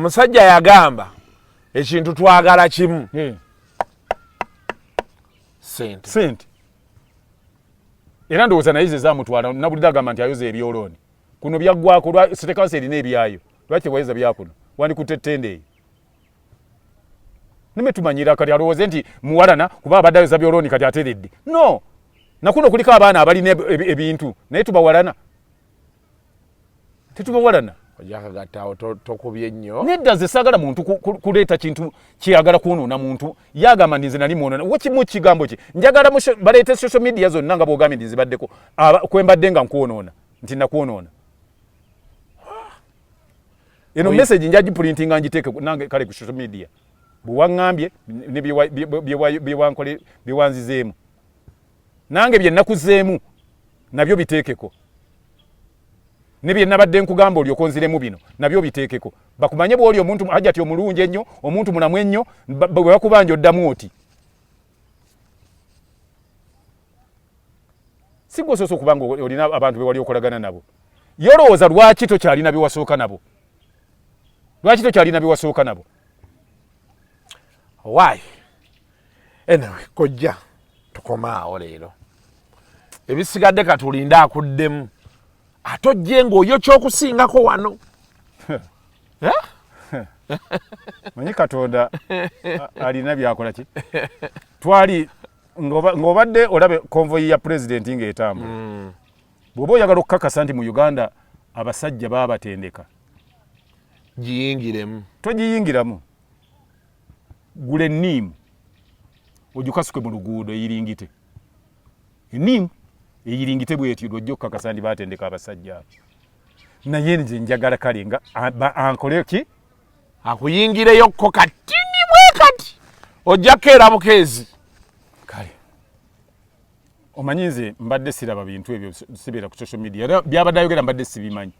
omusajja yagamba ekintu twagala kimu sente era ndowooza naye ze zamutwala nabulidde agamba nti ayoza ebyolooni kuno byaggwako lwa City Council erina ebyayo lwaki wayeza byakuno wandikutte ttende eyo nime tumanyira kati alowooze nti muwalana kuba abadde ayoza byolooni kati ateredde no nakuno kuliko abaana abalina ebintu naye tubawalana tetubawalana ojakagattaawo tokubye nnyo nedda ze saagala muntu kuleeta kintu kyeyagala kwonoona muntu yagamba ndi nze nali mwonoona wakimu kigambo ki njagala baleete social media zonna nga bwogambye ndi zibaddeko kwembadde nga nkwonoona nti nakwonoona eno message njagiprintinga ngiteeke nange kale ku social media bwewaŋŋambye ne byewanzizeemu nange bye nakuzeemu nabyo biteekeko ne bye nabadde nkugamba oli okonziremu bino nabyo biteekeko bakumanye bw'oli omuntu hajati omulungi ennyo omuntu mulamu ennyo bwe bakubanja oddamu oti si gwosoose okuba nga olina abantu be wali okolagana nabo yolowooza lwaki tokyalina biwasooka nabo why anyway kojja tukomaawo leero ebisigadde katulinde akuddemu ate ojje ng'oyo kyokusingako wano manyi katonda alina byakola ki twali ng'obadde olabe konvoyi ya pulezidenti ng'etambula bw'oba oyagala okukakasa nti mu Uganda abasajja baabatendeka giyingiremu togiyingiramu gula enniimu ogikasuke mu luguudo eyiringite enniimu eyiringite bwetyo lwojja okukakasa nti baatendeka abasajja abo naye nze njagala kale nga ankole ki akuyingireyokko katini bwe kati ojjako era bukeezi kale omanyi nze mbadde siraba bintu ebyo sibeera ku social media era byabadde ayogera mbadde sibimanyi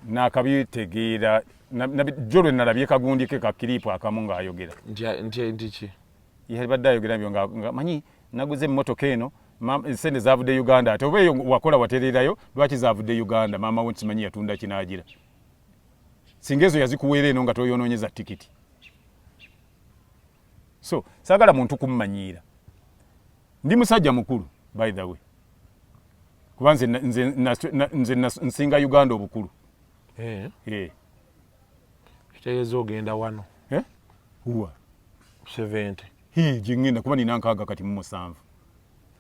nakabitegeera jolwe nalabye kagundi ke kakiripu akamu ng'ayogera nti ki yabadde ayogera byo nga manyi naguze emmotoka eno sente zavudde Uganda ate oba eyo wakola watererayo lwaki zavudde Uganda maama we nsimanyi yatunda kinaagira singa ezo yazikuweera eno nga toyonoonyeza tikiti so saagala muntu kummanyiira ndi musajja mukulu by the way kuba nze nsinga Uganda obukulu kitegeeza ogenda wano huwa 70 jingenda kuba nina nkaaga kati mu 7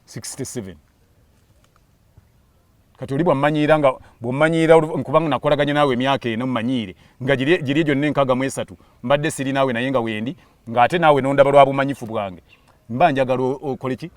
67 kati oli bwammanyiira nga bwommanyiira nkubanga nakolaganya naawe emyaka eno mmanyiire nga giri gyonna enkaaga mu 3 mbadde siri naawe naye nga wendi ng'ate naawe nondaba lwa bumanyifu bwange mba njagala okole ki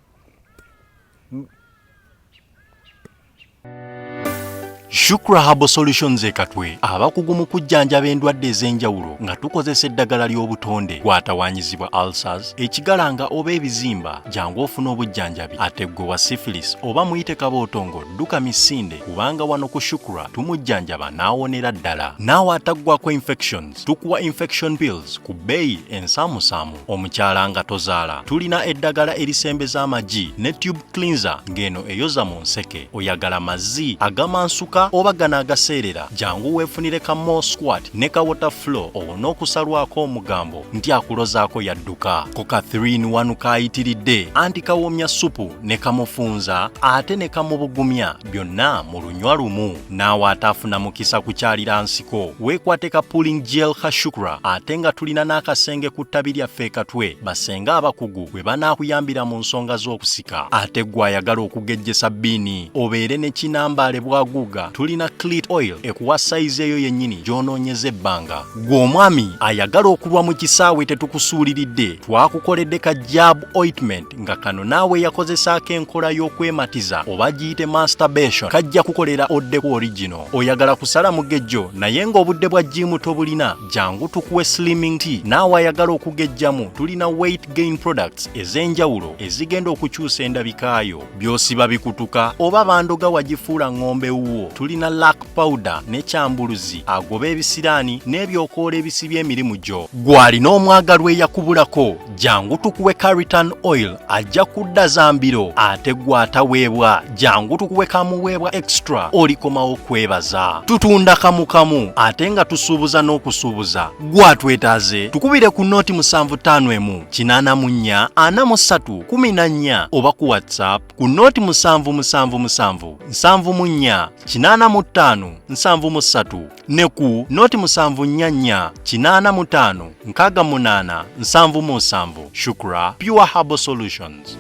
Shukra Herbal Solutions ekatwe abakugu mu kujjanjaba endwadde ez'enjawulo nga tukozesa eddagala ly'obutonde kwatawanyizibwa ulcers ekigalanga oba ebizimba jangu ofuna obujjanjabi ate gwe wa syphilis oba muyite kabootongo dduka misinde kubanga wano ku Shukra tumujjanjaba n'awonera ddala naawe ataggwako infections tukuwa infection pills ku bbeeyi ensaamusaamu omukyala nga tozaala tulina eddagala erisembeza amagi ne tube cleanser ng'eno eyoza mu nseke oyagala mazzi agamansuka oba gano agaseerera jangu weefunire ka More Squat ne ka Water Flow owona okusalwako omugambo nti akulozaako yadduka ko ka 3-in-1 kaayitiridde anti kawoomya supu ne kamufunza ate ne kamubugumya byonna mu lunywa lumu naawe ataafuna mukisa kukyalira nsiko weekwate ka Pulling Gel ka Shukra ate nga tulina n'akasenge ku ttabi lyaffe ekatwe basenga abakugu bwe banaakuyambira mu nsonga z'okusika ate gwe ayagala okugejjesa bbiini obeere ne kinambaale bwaguuga tulina cleat oil ekuwa size eyo yennyini gy'onoonyeza ebbanga gw'omwami ayagala okulwa mu kisaawe tetukusuuliridde twakukoledde ka jab ointment nga kano naawe yakozesaako enkola y'okwematiza oba giyite masturbation kajja kukolera oddeku original oyagala kusala mugejjo naye ng'obudde bwa jimu tobulina jangu tukuwe slimming tea naawe ayagala okugejjamu tulina weight gain products ez'enjawulo ezigenda okukyusa endabikaayo by'osiba bikutuka oba bandoga wagifuula ng'ombe wuwo tulina lack powder ne kyambuluzi agoba ebisiraani n'ebyokoola ebisibya emirimu gyo gw'alina omwagalwa eyakubulako jangu tukuwe Caritan Oil ajja kudda zambiro ate gwe ataweebwa jangu tukuwe kamuweebwa extra olikomawo kwebaza. Tutunda kamu ate nga tusuubuza n'okusuubuza gwe atwetaaze tukubire ku noti 751 884 43 14 oba ku WhatsApp ku noti 777 714 885 73 ne ku noti 744 885 68 77. Shukra Pure Herbal Solutions.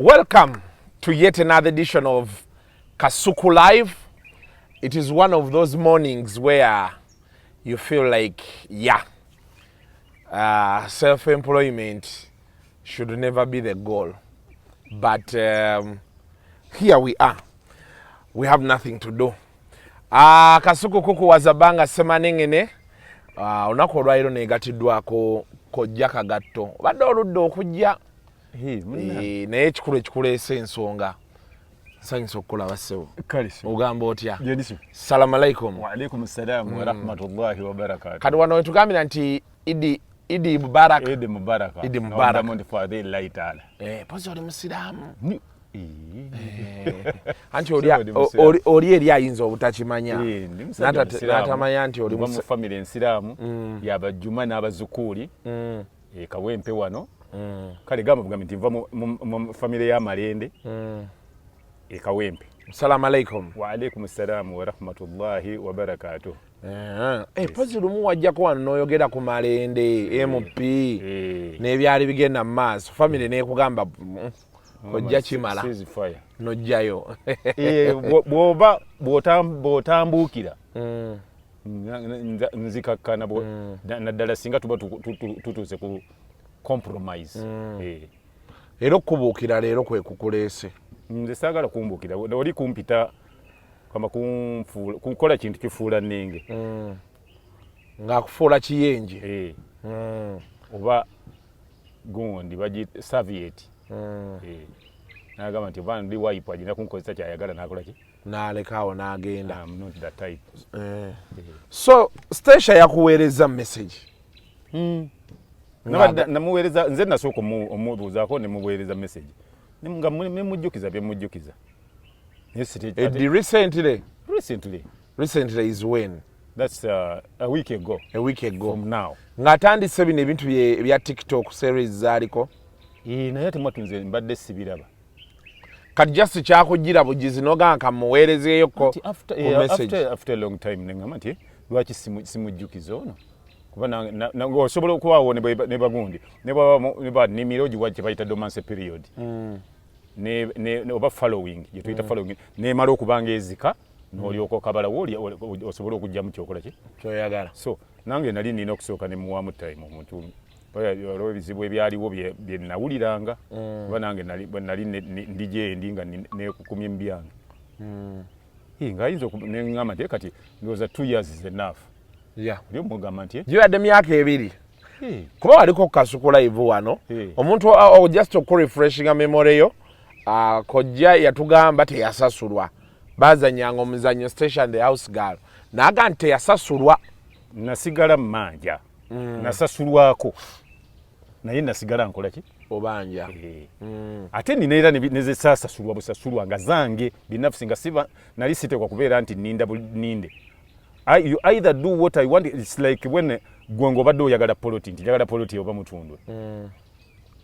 Welcome to yet another edition of Kasuku Live. It is one of those mornings where you feel like, yeah, self-employment should never be the goal. But here we are. We have nothing to do. Kasuku kuku wazabanga semanengene. Unako olwairo negatiddwako kojja kagatto. Badde oludde okujja. Naye ekikulu ensonga nsanyusa okukulaba ssebo. Ogamba otya? Salamu alaikum. Wa alaikum salaam wa rahmatullahi wa barakatuh. Kati wano wetugambira nti Idi Mubarak. Idi Mubarak. Idi Mubarak. Pozi oli musiraamu. Anti oli eri ayinza obutakimanya. N'atamanya nti oli mu family ensiraamu y'abajjuma n'abazukuuli kawempe wano. Kale gamba bugambi nti nva mu family ya Malende Kawempe. Assalamu alaikum. Wa alaikum assalam wa rahmatullahi wa barakatuh. Pozi lumu wajjako wano n'oyogera ku Malende MP n'ebyali bigenda mu maaso family n'ekugamba ojja kimala n'ojjayo. Bw'oba bw'otambuukira nzikakkana naddala singa tuba tutuuse ku compromise. Era okubuukira leero kwe kukuleese. Nze saagala kumbuukira oli kumpita kama kunkola kintu kifuula nnenge ng'akufuula kiyenje oba gundi bagi Soviet n'agamba nti oba ndi wipe agenda kunkozesa kyayagala n'akola ki n'alekaawo n'agenda. I'm not that type. So Stacia yakuweereza message. Namuweereza nze nasooka omubuuzaako ne muweereza message nga mujjukiza bye mujjukiza. Recently is when? That's a week ago. A week ago. From now. Ng'atandise bino ebintu bya TikTok series zaaliko. Naye temwatunze mbadde sibiraba. Kati just kyakujjira bugizi n'ogamba kamuweerezeeyo ko message. After a long time nengamba nti lwaki simujjukiza ono. Kuba osobola okuwaawo ne bagundi ne banimiro giwa kye bayita dormancy period oba following gye tuyita following nemala okubanga ezika n'olyoka okabalawo osobola okujjamu kyokola ki kyoyagala. So nange nali nina okusooka ne muwaamu time omuntu olwo ebizibu ebyaliwo bye nawuliranga kuba nange nali ndi gyendi nga nekukumye mu byange ng'ayinza neŋŋamba nti kati ndowooza 2 years is enough. Ndio mugamba nti giwadde myaka 2 kuba waliko Kasuku Live wano omuntu just okurefreshinga memory yo kojja yatugamba teyasasulwa bazanyanga omuzanyo Station the House Girl naga nti teyasasulwa nasigala mmanja nasasulwako naye nasigala nkola ki obanja ate nina era nezesasasulwa busasulwa nga zange binafsi nga siba nali sitekwa kubeera nti ninde. You either do what I want. It's like when gwengo badde oyagala poloti nti jagala poloti oba mutundwe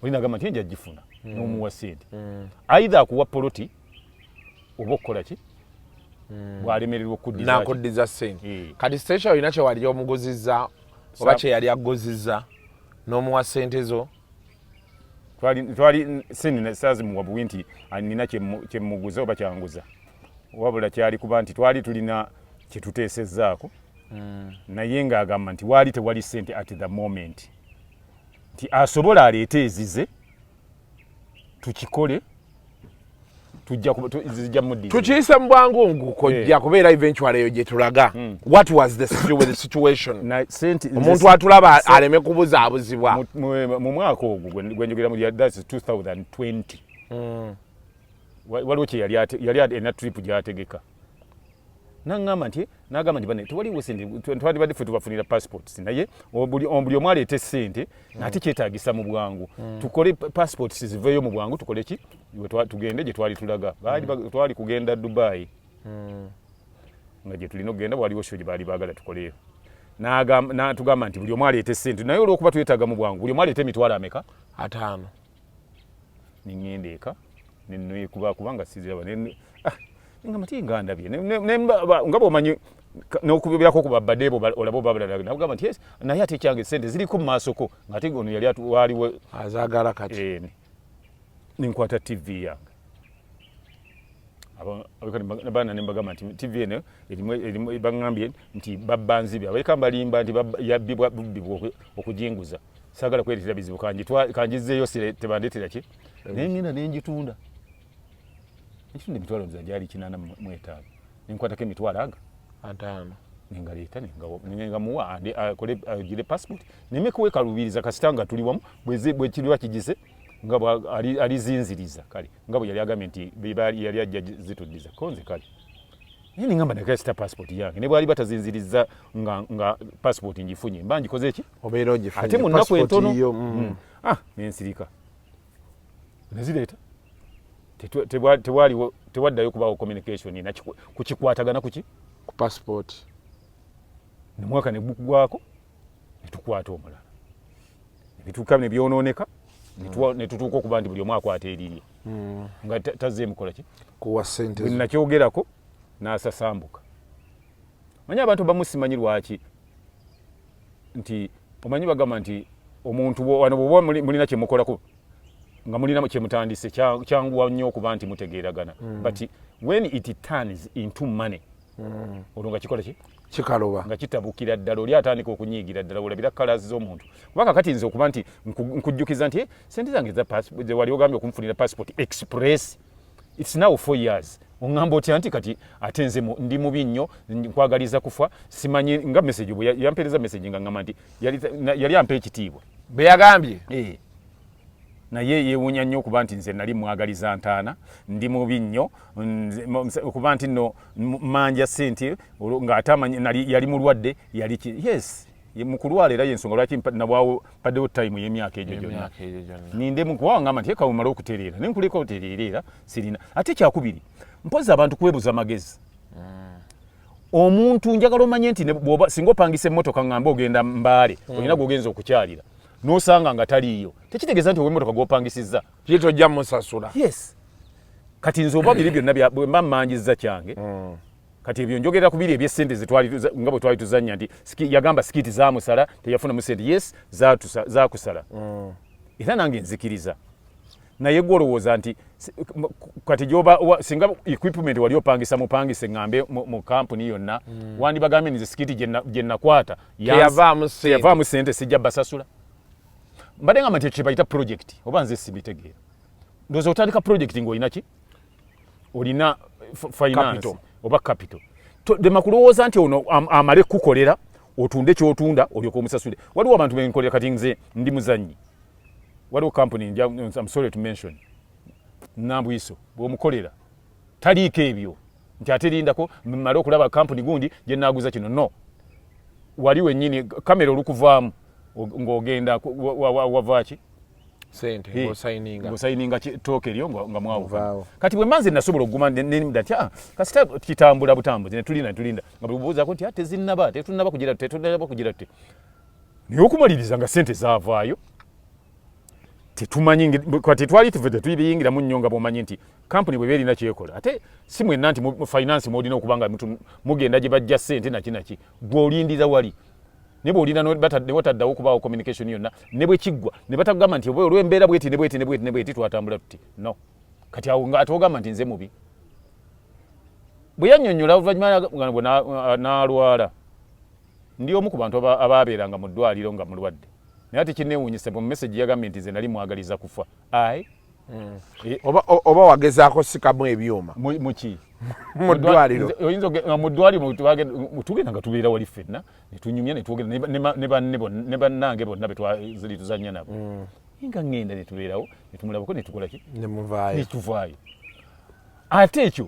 olina gamba nti njagifuna n'omuwa sente either akuwa poloti oba okukola ki bw'alemererwa okuddiza sente. Kati Stacia olina kye wali omuguzizza oba kye yali aguzizza n'omuwa sente zo? Twali sente saazimuwa buwi nti nina kye muguza oba kyanguza wabula kyali kuba nti twali tulina kyetuteesezzaako naye ng'agamba nti waali tewali ssente at the moment nti asobola aleete ezize tukikole zijja muddi tukiyise mu bwangu ngukojja kubeera eventually eyo gye tulaga what was the situation omuntu atulaba aleme kubuzaabuzibwa mu mwaka ogwo gwe njogera mu that's 2020 waliwo kye yali ena trip gy'ategeka n'agamba nti bane tewaliwo sente twandibadde ffe tubafunira passports naye buli omu aleete ssente ate kyetaagisa mu bwangu tukole passports ziveeyo mu bwangu tukole ki tugende gye twali tulaga twali kugenda Dubai nga gye tulina okugenda waliwo sho gye baali baagala tukoleyo n'atugamba nti buli omu aleete ssente naye olw'okuba twetaaga mu bwangu buli omu aleete emitwalo ameka 5 niŋŋenda eka nenekubakuba nga siziraba nga mati ngandabye nga bwomanyi n'okubyako ku babbaddeebo olaba obabalala nagamba nti yes naye ate ekyange sente ziriko mu maasoko ng'ate ono yali waliwo azaagala kati ninkwata tv yange abaana ne mbagamba nti tv eno erimu baŋŋambye nti babbanzibya baleka mbalimba nti yabbibwa bubbibwa okujinguza saagala kweretera bizibu kangizeeyo tebandeetera ki naye ngenda nenjitunda ekitunda emitwalo nza gyali 85 nenkwatako emitwalo aga 5 nengaleeta nengamuwa agire passport nemekuwa ekalubiriza kasita nga tuli wamu bwe kiriwa kigize nga alizinziriza kale nga bwe yali agambye nti yali ajja zituddiza konze kale naye nengamba nakasita passport yange ne bwali batazinziriza nga passport ngifunye mba ngikoze eki obeera ogifunye ate mu nnaku entono nensirika nezireeta tewaddayo kubaawo communication kukikwatagana ku passport nemwaka negugwako netukwata omulala nebituuka nebyonooneka netutuuka okuba nti buli omu akwata erirye nga tazze mukola ki kuwa sente nakyogerako n'asasambuka manyi abantu bamu simanyi lwaki nti omanyi bagamba nti omuntu wano bwoba mulina kyemukolako nga mulina kyemutandise kyanguwa nnyo okuba nti mutegeeragana but when it turns into money olwo nga kikola ki kikaluba nga kitabukira ddala oli atandika okunyiigira ddala olabira kalazi z'omuntu kubanga kati nze okuba nti nkujjukiza nti sente zange ze wali ogambye okunfunira passport express it's now 4 years oŋŋamba otya nti kati ate nze ndi mubi nnyo nkwagaliza kufa simanyi nga message bwe yampeereza message nga ŋŋamba nti yali ampa ekitiibwa bwe yagambye naye yeewuunya nnyo okuba nti nze nali mwagaliza ntaana ndi mubi nnyo okuba nti nno manja ssente ng'ate yali mulwadde yali yes mukulwala era yensonga lwaki nabwawo paddewo time y'emyaka egyo gyonna nindemu kuba ngamba nti eka omala okutereera nenkuleka otereera sirina ate kyakubiri mpozi abantu kwebuza magezi omuntu njagala omanye nti singa opangisa emmotoka ng'amba ogenda Mbaale olina gwogenza okukyalira n'osanga nga taliiyo tekitegeeza nti ow'emmotoka gw'opangisizza kitojja musasula yes kati nze oba biri byonna bwe mba mmanjizza kyange kati ebyo njogera ku biri ebyessente nga bwe twali tuzannya nti yagamba sikiti zaamusala teyafunamu sente yes zaakusala era nange nzikiriza naye gwe olowooza nti kati gyoba singa equipment wali opangisa mupangise ŋŋambe mu kampuni yonna wandibagambye nze sikiti gye nakwata teyavaamu sente sijja basasula mbadde ngamba nti kyebayita project oba nze sibitegeera ndowooza otandika project ng'olina ki olina finance oba capital dema kulowooza nti ono amale kukolera otunde kyotunda olyoka omusasule waliwo abantu benkolera kati nze ndi muzannyi waliwo company I'm sorry to mention Nambwiso bw'omukolera taliiko ebyo nti ate lindako mmale okulaba company gundi gye naaguza kino no waliwo ennyini kamera olukuvaamu ng'ogenda wavaaki sente ng'osayininga tooka eryo nga mwawuka kati bwe mbanze nasobola okuguma nda nti kasita kitambula butambuzi netulinda nga bubuuzako nti tetunnaba kugira tuti naye okumaliriza nga sente zaavaayo tetumanyi kati twali tetuyibiyingiramu nnyo nga bw'omanyi nti kampuni bwe beerina kyekola ate si mwenna nti mu finance mwolina okuba nga mugenda gye bajja sente naki gwe olindira wali ne bw'olina ne wataddawo okubaawo communication yonna ne bwe kiggwa ne batagamba nti olw'embeera bweti ne bweti twatambula tuti no kati awo ate ogamba nti nze mubi bwe yannyonnyola oluvannyuma n'alwala ndi omu ku bantu abaabeeranga mu ddwaliro nga mulwadde naye ate kinneewuunyisa mu message yagambye nti nze nali mwagaliza kufa ayi oba wagezaako sikamu ebyuma muki mu ddwaliro oyinza mu ddwaliro tugenda nga tubeera wali ffenna ne tunyumya ne twogera ne bannange bonna ziri tuzannya nabo nga ŋŋenda ne tubeerawo ne tumulabako ne tukola ki ne tuvaayo ate ekyo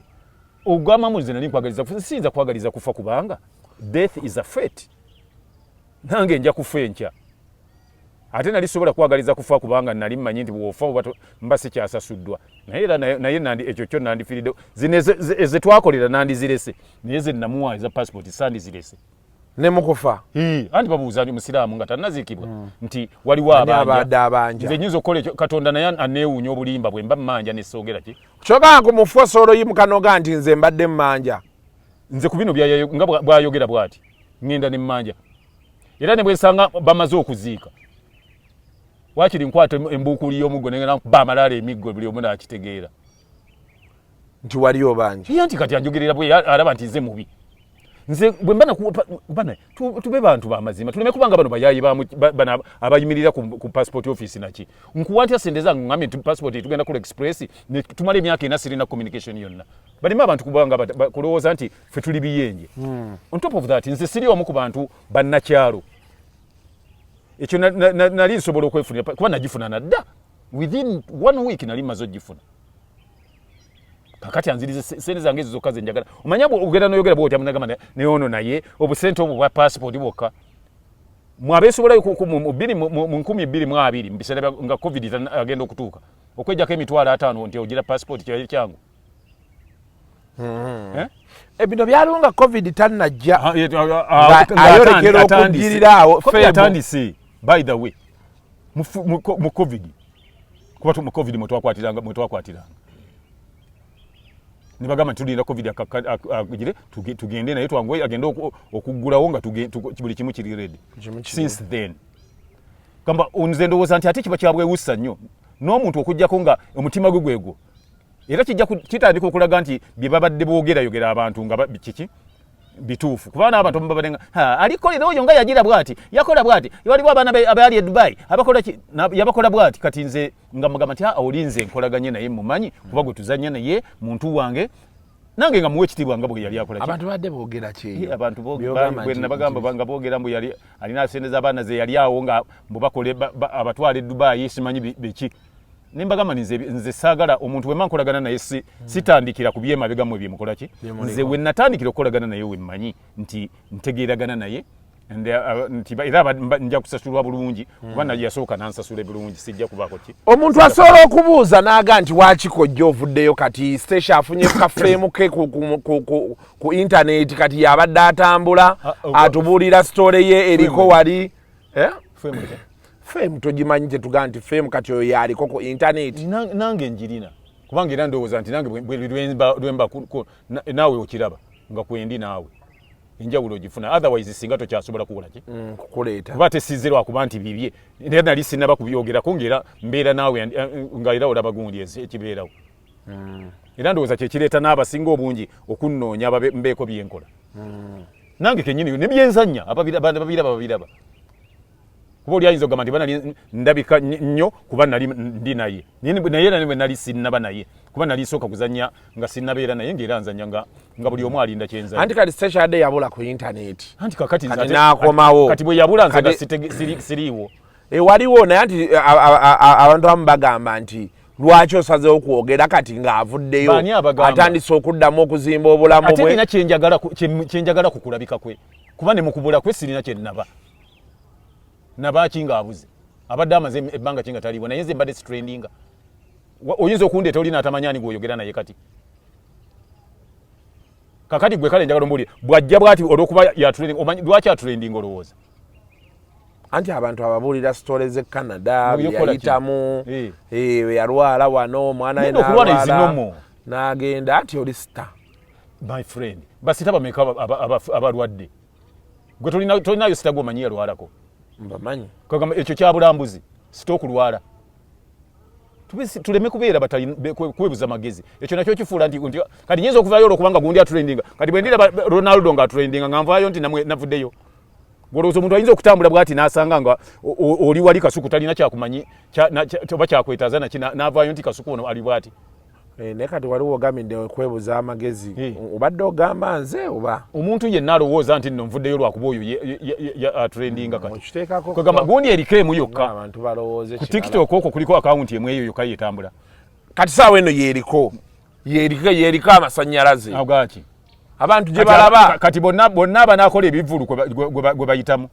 ogwamamu nze nali nkwagaliza siyinza kwagaliza kufa kubanga death is a fate nange nja kufa enkya ate nali sobola kwagaliza kufa kubanga nali mmanyi nti bw'ofa mba sikyasasuddwa naye ekyo kyo nandifiiridde zino ezetwakolera nandizirese naye ze namuwa eza passport sandizirese ne mukufa anti babuuza musiraamu nga tannaziikibwa nti waliwo abanja nze nyinza okukola ekyo katonda naye aneewuunya obulimba bwe mba mmanja nesoogera ki kyogamba ku mufu osobola oyimukanoga nti nze mbadde mmanja nze ku bino nga bwayogera bw'ati ŋŋenda ne mmanja era ne bwesanga bamaze okuziika wakiri nkwata embuukuli y'omuggo nengenda bamalaala emiggo buli omu naakitegeera nti wali obanja nti kati anjogerera bwe araba nti nze mubi nze bwe mbana tube bantu b'amazima tuleme kubanga bano bayayi bana abayimirira ku passport office naki nkuwa ntya sente zange ngambe nti passport tugenda kula express ne tumala emyaka ena sirina communication yonna balema abantu kubanga kulowooza nti ffe tuli biyenje on top of that nze siri omu ku bantu bannakyalo ekyo nali nsobola okwefunira kuba nagifuna nadda within 1 week nali maze ogifuna kakati anzirize sente zange ezo zokka zenjagala omanya ogenda noyogera bwotya munagamba neono naye obusente obwo bwa passport bwokka mwabeesobolayo mu 2022 mu biseera nga covid agenda okutuuka okwejjako emitwalo 5 nti ogira passport kyali kyangu ebino byalunga covid tannajja ayolekera okugirira awo atandise by the way mu covid kuba mu covid mwetwakwatiranga nibagamba tulinda covid akagire tugende naye twangoye agenda okuggulawo nga buli kimu kiri ready since then kamba onze ndowooza nti ate kiba kyabwewussa nnyo n'omuntu okujjako nga omutima gwe gwegwo era kitandika okulaga nti bye babadde boogerayogera abantu nga kiki bituufu kuba n'abantu babadenga alikolera oyo nga yagira bwati yakola bwati waliwo abaana abaali e Dubai yabakola bwati kati nze nga mugamba nti olinze nkolaganye naye mumanyi kuba gwe tuzanya naye muntu wange nange nga muwe ekitiibwa nga bwe yali akola abantu badde boogera ki abantu bwe nabagamba nga boogera mbu yali alina sente z'abaana ze yali awo nga mbubakole abatwala e Dubai simanyi beki nimbagamba nze saagala omuntu wema nkolagana naye sitandikira ku byemabega mu byemukola ki nze we natandikira okukolagana naye we mmanyi nti ntegeeragana naye era nja kusasulwa bulungi kuba naye yasooka nansasula bulungi sijja kubaako ki omuntu asobola okubuuza n'aga nti wakikojja ovuddeyo kati station afunye kafulemu ke ku intaneti kati yabadde atambula atubuulira sitole ye eriko wali femu togimanyi tetugaa nti femu kati oyo yaliko ku intaneti nange njirina kubanga era ndowooza nti nange lwemba naawe okiraba nga kwendi naawe enjawulo ogifuna otherwise singa tokyasobola kukola ki kukuleeta kuba tesizze lwakuba nti bibye era nali sinaba kubyogerako ngaera mbeera naawe nga era olaba gundi ekibeerawo era ndowooza kyekireeta n'abasinga obungi okunnoonya mbeeko byenkola nange kenyini ne byenzanya babiraba kuba oli ayinza okugamba nti banali ndabika nnyo kuba nali ndi naye naye nali sinnaba naye kuba nali nsooka kuzanya nga sinnabeera naye ng'era nzanya nga buli omu alinda kyenzanya anti kati station adde yabula ku intaneti anti kakati n'akomawo kati bwe yabula nze nga siriiwo waliwo naye anti abantu abamu bagamba nti lwaki osazeewo kwogera kati ng'avuddeyo atandise okuddamu okuzimba obulamu bwe ate nina kyenjagala kukulabika kwe kuba ne mukubula kwe sirina kyennaba nabaki ng'abuze abadde amaze ebbanga kinga taliibwo naye nze mbadde sitrendinga oyinza okundeeta oli n'atamanyani gw'oyogera naye kati kakati gwe kale njagala ombuulire bw'ajja bw'ati olw'okuba yatrending omanyi lwaki atrendinga olowooza anti abantu ababuulira sitole z'e Canada yayitamu yalwala wano omwana we n'alwala n'agenda anti oli sita my friend basita bameka abalwadde gwe tolinayo sita gw'omanyi yalwalako mbamanyi kagamba ekyo kyabulambuzi sita okulwala tuleme kubeera kwebuza magezi ekyo nakyo kifuula nti kati nyinza okuvaayo olwokubanga gundi atrendinga kati bwe ndira Ronaldo nga atrendinga nga nvaayo nti navuddeyo Golozo omuntu ayinza okutambula bwati nasanga nga oli wali kasuku talina kyakumanyi oba kyakwetaaza n'avaayo nti kasuku ono ali bwati. Ne kati waliwo ogamidde okwebuza amagezi obadde ogamba nze oba omuntu yenna alowooza nti nno nvuddeyo lwakuba oyo atrendinga kati kwegamba gundi eriko emu yokka abantu balowooze ku TikTok okwo kuliko akawunti emu eyo yokka yetambula kati saawa eno yeriko amasannyalaze agaki abantu gye balaba kati bonna abanaakola ebivulu gwe bayitamu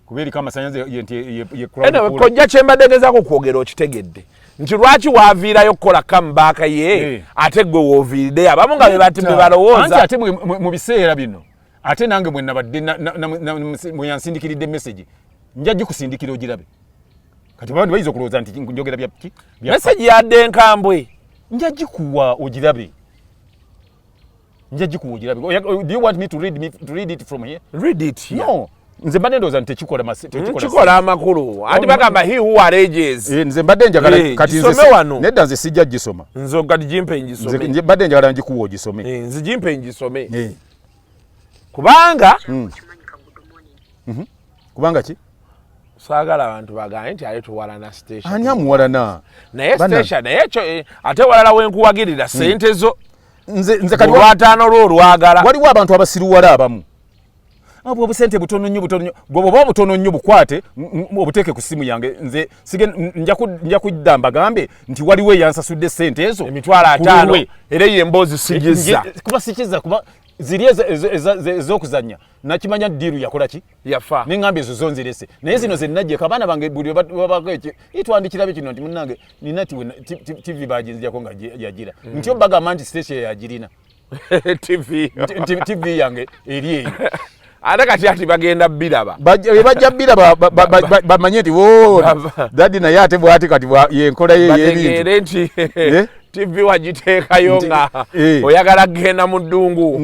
kuba eriko amasannyalaze kojja kyembadde gezaako kwogera okitegedde nti lwaki waaviirayo kukola kambaaka ye ate gwe wooviiriddeyo abamu nga be balowooza ate mu biseera bino ate nange mwe nabadde mwe yansindikiridde message nja gikusindikira ogirabe kati abantu bayinza okulowooza nti njogera byaki message yadde enkambwe nja gikuwa ogirabe do you want me to read it from here? Read it here. No. Nze mbadde ndowooza nti tekikola amakulu ati bagamba he who arranges nze mbadde njagala kati nedda nze sijja gisoma nze kati jimpe ngisome nze mbadde njagala ngikuwa ogisome nze jimpe ngisome kubanga kubanga ki saagala abantu bagambe nti ale tuwalana station ani amuwalana naye station naye ekyo ate walala wenkuwagirira sente zo nze kati olwataano lwolwagala waliwo abantu abasiruwala abamu abo obusente butono nnyo bw'oba butono nnyo bukwate obuteeke ku simu yange nze nja kudda mbagambe nti waliwo eyansasudde sente ezo emitwalo 5 era ye emboozi sigiza kuba sikiza kuba ziri ez'okuzannya nakimanya ddiiru yakola ki yafa neŋŋamba ezo zonzirese naye zino ze nnajjeko abaana bange buli babako ekyo itwandikirabe kino nti munnange nina TV baginzijako nga yagira nti obagamba nti station yagirina TV yange eri eyo ate kati ati bagenda biraba bajja biraba bamanye nti dadi naye ate bwati kati yenkola yebintu nti TV wagiteekayo nga oyagala kugenda mu ddungu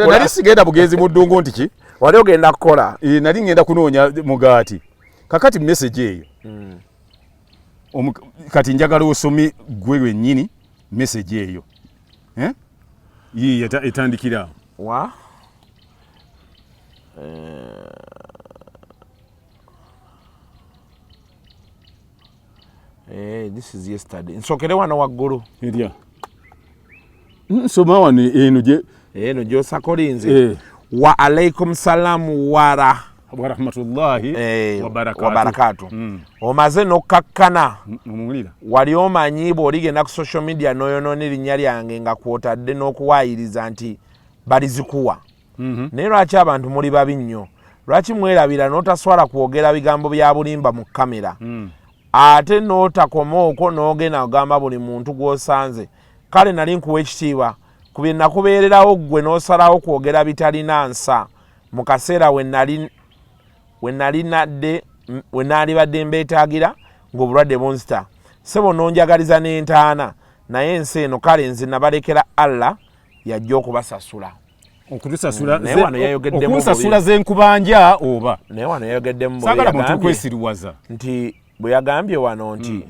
nali sigenda bugenzi mu ddungu nti ki wali ogenda kukola nali ngenda kunoonya mugaati kakati message eyo kati njagala osome gwe wennyini message eyo yiye etandikira wa this is yesterday nsokere wano waggulu erya nsoma wano eno gyosakolinze wa alaikum salam wa rahmatullahi wa barakatuh omaze nokkakkana wali omanyi bw'oligenda ku social media n'oyonoona erinnya lyange nga kwotadde n'okuwaayiriza nti balizikuwa naye lwaki abantu muli babi nnyo lwaki mwerabira n'otaswala kwogera bigambo bya bulimba mu kamera ate n'otakoma okwo n'ogenda ogamba buli muntu gw'osanze kale nali nkuwa ekitiibwa ku bye nakubeererawo ggwe n'osalawo kwogera bitalina nsa mu kaseera we naalibadde mbeetaagira ng'obulwadde bunzita ssebo n'onjagaliza n'entaana naye ensi eno kale nze nabalekera Allah yajja okubasasula okutusasula zenkubanja oba naye wano yayogeddemu saagala muntu kwesiruwaza nti bwe yagambye wano nti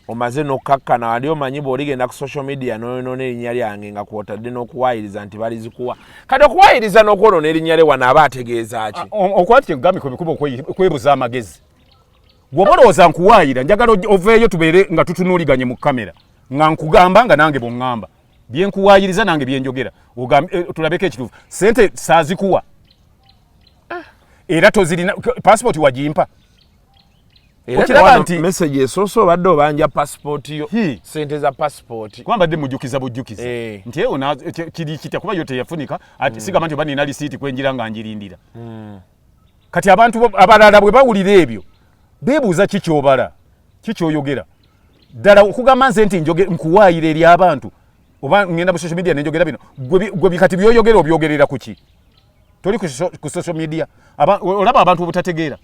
omaze n'okkakkana wali omanyi bw'oligenda ku social media n'oyonoona erinnya lyange nga kwotadde n'okuwaayiriza nti balizikuwa kati okuwaayiriza n'okwonoona erinnya lye wano aba ategeeza ki okwati kyegambi kwebikuba okwebuza amagezi bw'oba olowooza nkuwaayira njagala oveeyo tubeere nga tutunuuliganye mu kamera nga nkugamba nga nange bw'oŋŋamba byenkuwaayiriza nange byenjogera tulabeko ekituufu sente saazikuwa era tozirina passport wagimpa okiraba nti message esoose obadde obanja passport yo sente za passport kuba mbadde mujjukiza bujjukiza nti eyo kiri kitya kuba yo teyafunika ati sigamba nti oba nina lisiiti kwenjira nga njirindira kati abantu abalala bwe bawulira ebyo beebuuza kikyobala kikyoyogera ddala okugamba nze nti nkuwaayira eri abantu oba ngenda mu social media nenjogera bino gwe kati byoyogera obyogerera ku ki toli ku social media olaba abantu obutategeera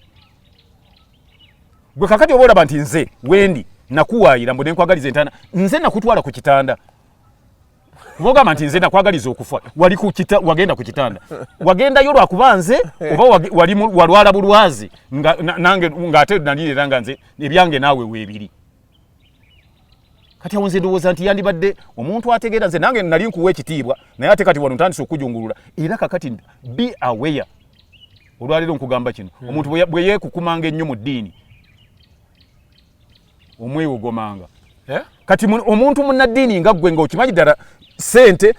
gwe kakati oba olaba nti nze wendi nakuwaayira mbu nenkwagaliza entaana nze nakutwala ku kitanda ogamba nti nze nakwagaliza okufa wagenda ku kitanda wagendayo lwakuba nze oba walwala bulwazi ng'ate nalirera nga nze ebyange naawe weebiri kati awo nze ndowooza nti yandibadde omuntu ategeera nze nange nali nkuwa ekitiibwa naye ate kati wano ntandise okujungulula era kakati be aware olwaliro nkugamba kino omuntu bwe yeekukumanga ennyo mu ddiini omwewogomanga kati omuntu munnaddiini nga ggwe ng'okimanyi ddala sente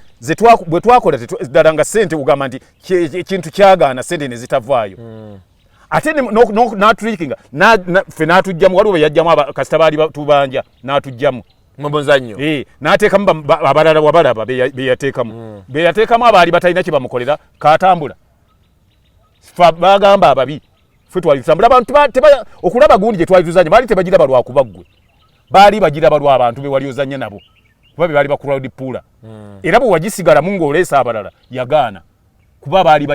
bwe twakola ddala nga sente ugamba nti ekintu kyagaana sente ne zitavaayo ate n'aturikinga ffe n'atugjamu waliwo bwe yajjamu kasita baali tubanja n'atugjamu mubuzannyo n'ateekamu abalala wabalaba be yateekamu abaali batalina kye bamukolera katambula ffe bagamba ababi ffe twali tutambula abantu okulaba gundi gye twali tuzanya baali tebagiraba lwakuba ggwe baali bagiraba lw'abantu be wali ozanya nabo kuba be baali bakurudi puula era bwe wagisigalamu ng'oleesa abalala yagaana kuba baali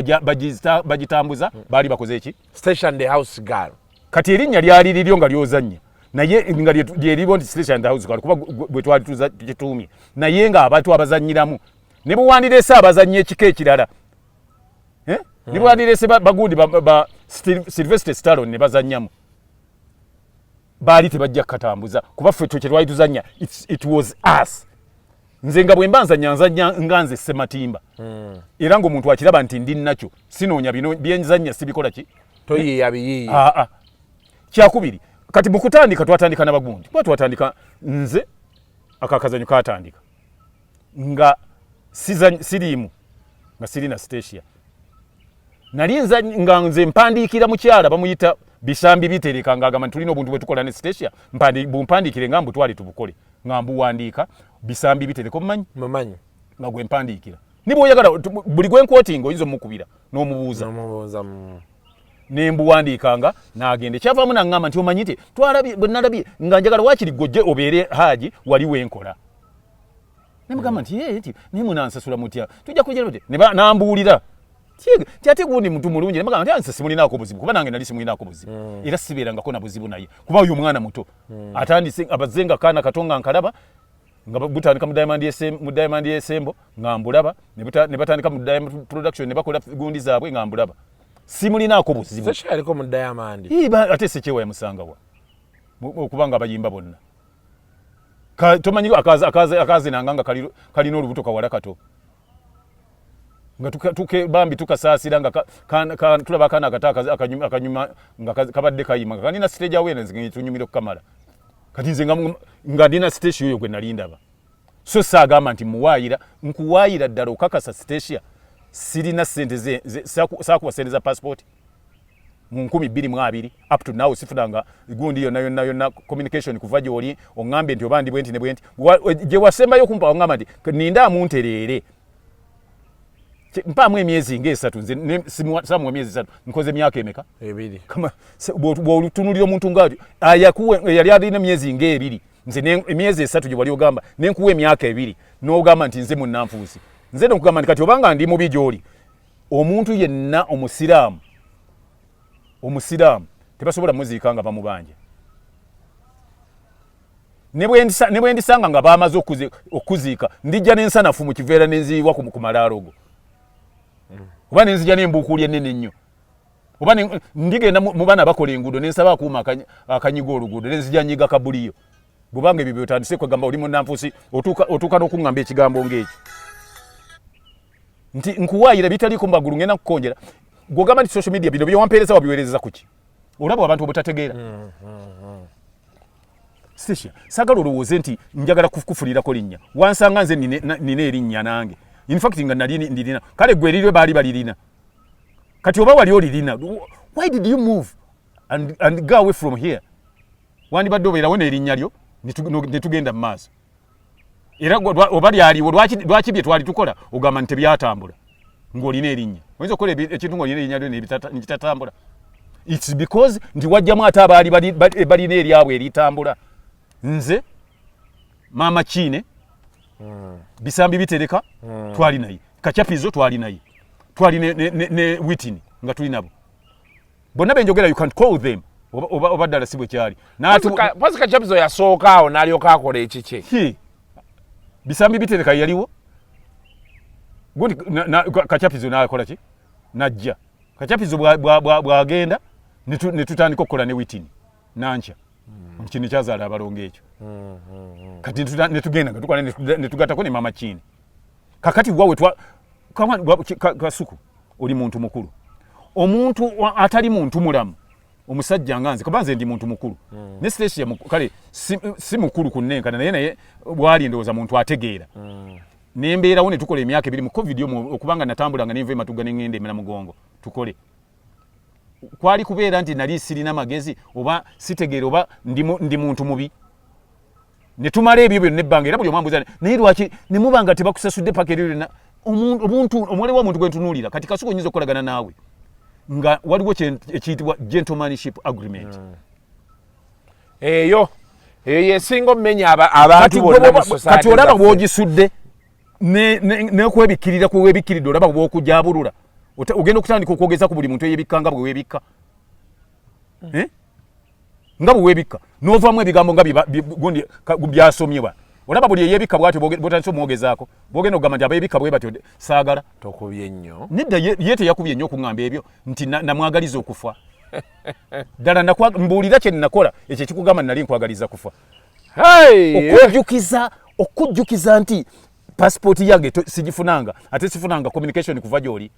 bagitambuza baali bakoze eki station the house girl kati erinnya lyali liryo nga lyozanya naye nga lyeribo nti station the house girl kuba bwe twali tukituumye naye nga abantu abazanyiramu ne bwe wandireese abazannya ekika ekirala ne bwe wandireese bagundi Sylvester Stallone ne bazannyamu baali tebajja kukatambuza kuba ffe kye twali tuzanya it was us nze nga bwe mba nzanya nga nze Ssematimba era ng'omuntu akiraba nti ndi nakyo sinoonya bino byenzanya sibikola ki toyiiya biyiiya kyakubiri kati mu kutandika twatandika n'abagundi kuba twatandika nze akakazanyo katandika nga siriimu nga sirina Stacia nali nga nze mpandiikira mukyala bamuyita Bisambi Bitereka ng'agamba tulina obuntu bwe tukola ne Stacia bumpandiikire nga mbutwale tubukole nga mbuwandiika Bisambi Bitereka mumanyi nga gwe mpandiikira niba oyagala buli gwe nkwotinga oyinza omukubira n'omubuuza ne mbuwandiikanga n'agenda ekyavaamu n'aŋŋamba nti omanyi te bwe nalabye nga njagala waakiri gojje obeere haaji wali wenkola ne mugamba nti naye munansasula mutya tujja kujja n'ambuulira ti ate gundi muntu mulungi nemagamba nti anse simulinaako buzibu kuba nange nali simulinaako buzibu era sibeerangako na buzibu naye kuba oyo omwana muto atandise abazze nga kaana kato nga nkalaba nga butandika mu Diamond Esembo nga mbulaba ne batandika mu Diamond Production ne bakola gundi zaabwe nga mbulaba simulinaako buzibu sekyaliko mu Diamond ate sekyewa yamusangawa okuba nga bayimba bonna tomanyi akazinanga nga kalina olubuto kawala kato nga bambi tukasaasira nga tulaba akaana akata akanyuma nga kabadde kayima nga nina stage awareness nga tunyumira okukamala kati nze nga ndina stage oyo gwe nali ndaba so saagamba nti nkuwaayira ddala okakasa stage sirina sente saakuwa sente za passport mu 2022 up to now sifunanga gundi yonna communication kuva gy'oli oŋŋambe nti oba ndi bwenti ne bwenti gye wasembayo okumpa oŋŋamba nti ninda amuntereere mpaamu emyezi ng'esatu nze samuwa emyezi 3 nkoze emyaka emeka 2 bw'olutunulira omuntu ngaati yali alina emyezi ng'ebiri nze emyezi 3 gye wali ogamba nenkuwa emyaka 2 n'ogamba nti nze munnanfuusi nze nokugamba nti kati obanga ndi mubi gy'oli omuntu yenna omusiraamu tebasobola muziika nga bamubanja ne bwe ndisanga nga bamaze okuziika ndijja n'ensanafu mu kiveera n'enziibwa ku malaalogo oba nenzija n'embuukuuli ennene ennyo oba ndigenda mu baana bakola enguudo nensaba akuuma akanyiga oluguudo nenzija nyiga kabuliyo bwebanga ebyo byotandise kwegamba oli munnanfuusi otuuka n'okuŋŋamba ekigambo ng'ekyo nti nkuwaayira bitaliiko mubagulu ngenda kukonjera gwogamba nti social media bino byewampeereza wabiweereza kuki olaba abantu obutategeera Stacia saagala olowooze nti njagala kufulirako linnya wansanga nze nina erinnya nange in fact nga nali ndirina kale gwe lirwe baali balirina kati oba wali olirina why did you move and go away from here wandibadde obeerawo n'erinnya lyo ne tugenda mu maaso era oba lyaliwo lwaki bye twali tukola ogamba nti tebyatambula ng'olina erinnya oyinza okukola ekintu ng'olina erinnya lyo nekitatambula it's because nti wajjamu ate abaali balina eryabwe eritambula nze maama Kiine Bisambi Bitereka twali naye Kachapizo twali naye twali ne Witini nga tuli nabo bonna benjogera you can't call them oba ddala si bwe kyali pasi Kachapizo yasooka awo n'alyoka akola ekiki Bisambi Bitereka yaliwo gundi Kachapizo n'akola ki najja Kachapizo bw'agenda ne tutandika okukola ne Witini nankya kino kyazaala abalongo ekyo kati netugenda nga tukola netugattako ne maama Kiine kakati wawe kasuku oli muntu mukulu omuntu atali muntu mulamu omusajja nganze kubanze ndi muntu mukulu ne stress ya kale si mukulu kunnenkana naye bwali ndowooza muntu ategeera nembeera wone tukole emyaka ebiri mu covid okubanga natambulanga nenve matuga nengende emena mugongo tukole kwali kubeera nti nali sirina magezi oba sitegeera oba ndi muntu mubi ne tumala ebyo byonna ebbanga era buli omwambuza naye lwaki ne mubanga tebakusasudde paka eryo omuntu omwole wa muntu gwentunuulira kati kasuku nyinza okukolagana naawe nga waliwo ekiyitibwa gentlemanship agreement eyo yesinga omenya abantu bonna mu society kati olaba bw'ogisudde nekwebikkirira kweweebikkiridde olaba bw'okujabulula ogenda okutandika okwogeza ku buli muntu eyebikka nga bwe weebikka nga bwe weebikka n'ovaamu ebigambo nga gundi byasomyebwa olaba buli eyebikka bwatyo bwotandise omwogezaako bwogenda okugamba nti abeebikka bwe batyo saagala tokubye nnyo nedda ye teyakubye nnyo okuŋŋamba ebyo nti namwagaliza okufa ddala mbuulira kye nnakola ekyo ekikugamba nali nkwagaliza kufa okujjukiza nti pasipooti yange sigifunanga ate sifunanga communication kuva gy'oli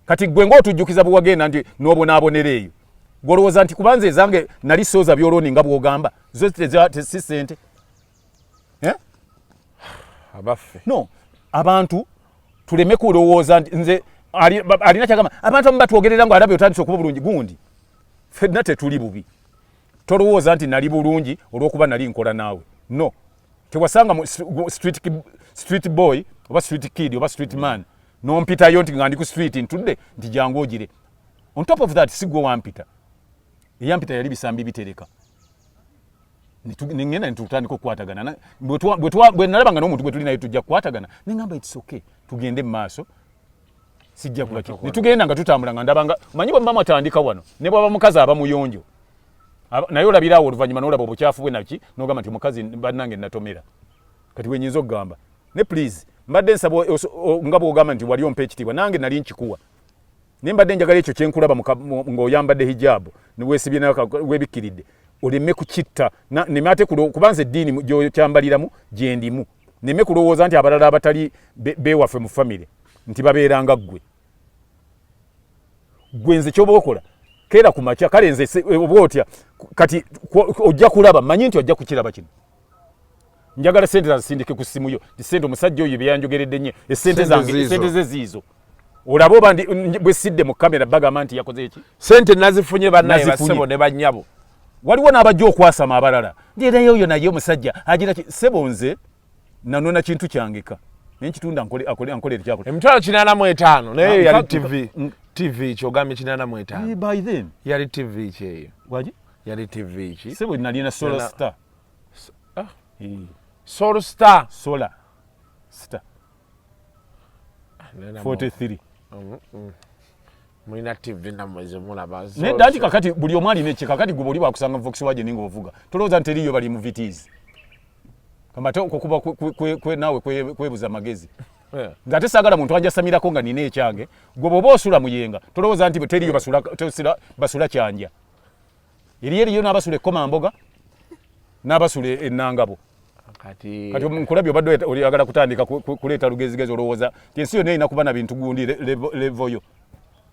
kati gwe ng'otujjukiza bwe wagenda nti n'obonaabonera eyo gwolowooza nti kubanza ezange nali sooza byoloni nga bw'ogamba zo si ssente abaffe no abantu tuleme kulowooza nti nze alina kyagamba abantu amu batwogerera nga alabye otandise okuba bulungi gundi ffenna tetuli bubi tolowooza nti nali bulungi olw'okuba nali nkola naawe no tewasanga street boy oba street kid oba street man nompitayo nti nga ndi ku street ntudde nti jangu ogire on top of that sigwe wampita eyampita yali bisambi bitereka nengenda nitutandika okukwatagana bwe nalabanga n'omuntu gwe tuli naye tujja kukwatagana neŋŋamba it's okay tugende mu maaso sijja kulaki nitugenda nga tutambula nga ndabanga manyi bwe mama atandika wano ne bwaba mukazi aba muyonjo naye olabiraawo oluvannyuma n'olaba obukyafu bwe naki n'ogamba nti mukazi bannange natomera kati wenyinza okugamba ne please mbadde nsaba nga bw'ogamba nti wali ompa ekitiibwa nange nali nkikuwa naye mbadde njagala ekyo kyenkulaba ng'oyambadde hijabu niweesibye weebikkiridde oleme kukitta neme ate kubanza eddiini gyokyambaliramu gyendimu neme kulowooza nti abalala abatali beewaffe mu famire nti babeeranga gwe nze kyoba okola keera ku makya kale nze oba otya kati ojja kulaba manyi nti ojja kukiraba kino njagala sente zazisindike ku ssimu yo sente omusajja oyo byeyanjogeredde nnyo esente zange esente ze ziizo olaba oba bwe sidde mu kamera bagamba nti yakoze eki sente nazifunye bannaye bassebo ne bannyabo waliwo n'abajja okwasama abalala ndeerayo oyo naye omusajja agira ssebo nze nanona kintu kyangeka naye nkitunda ankolere kyakola emitwalo 85 naye yali tv kyogambye 85 by then yali tv kyeyo waji yali tv ki ssebo nalina solar star solar star 43 mulina tv namweze mulaba nedda nti kakati buli omu alina ekye kakati gwe oli bakusanga Volkswagen ng'ovuga tolowooza nti eriyo bali mu VTs kamate okuba naawe kwebuza magezi ng'ate saagala muntu anjasamirako nga nina ekyange gwe bw'oba osula muyenga tolowooza nti teriyo basula kyanja eriyo n'abasula ekkomamboga n'abasula ennangabo kati nkulabye obadde oyagala kutandika kuleeta lugezigezi olowooza ti ensi yonna erina kuba na bintu gundi levoyo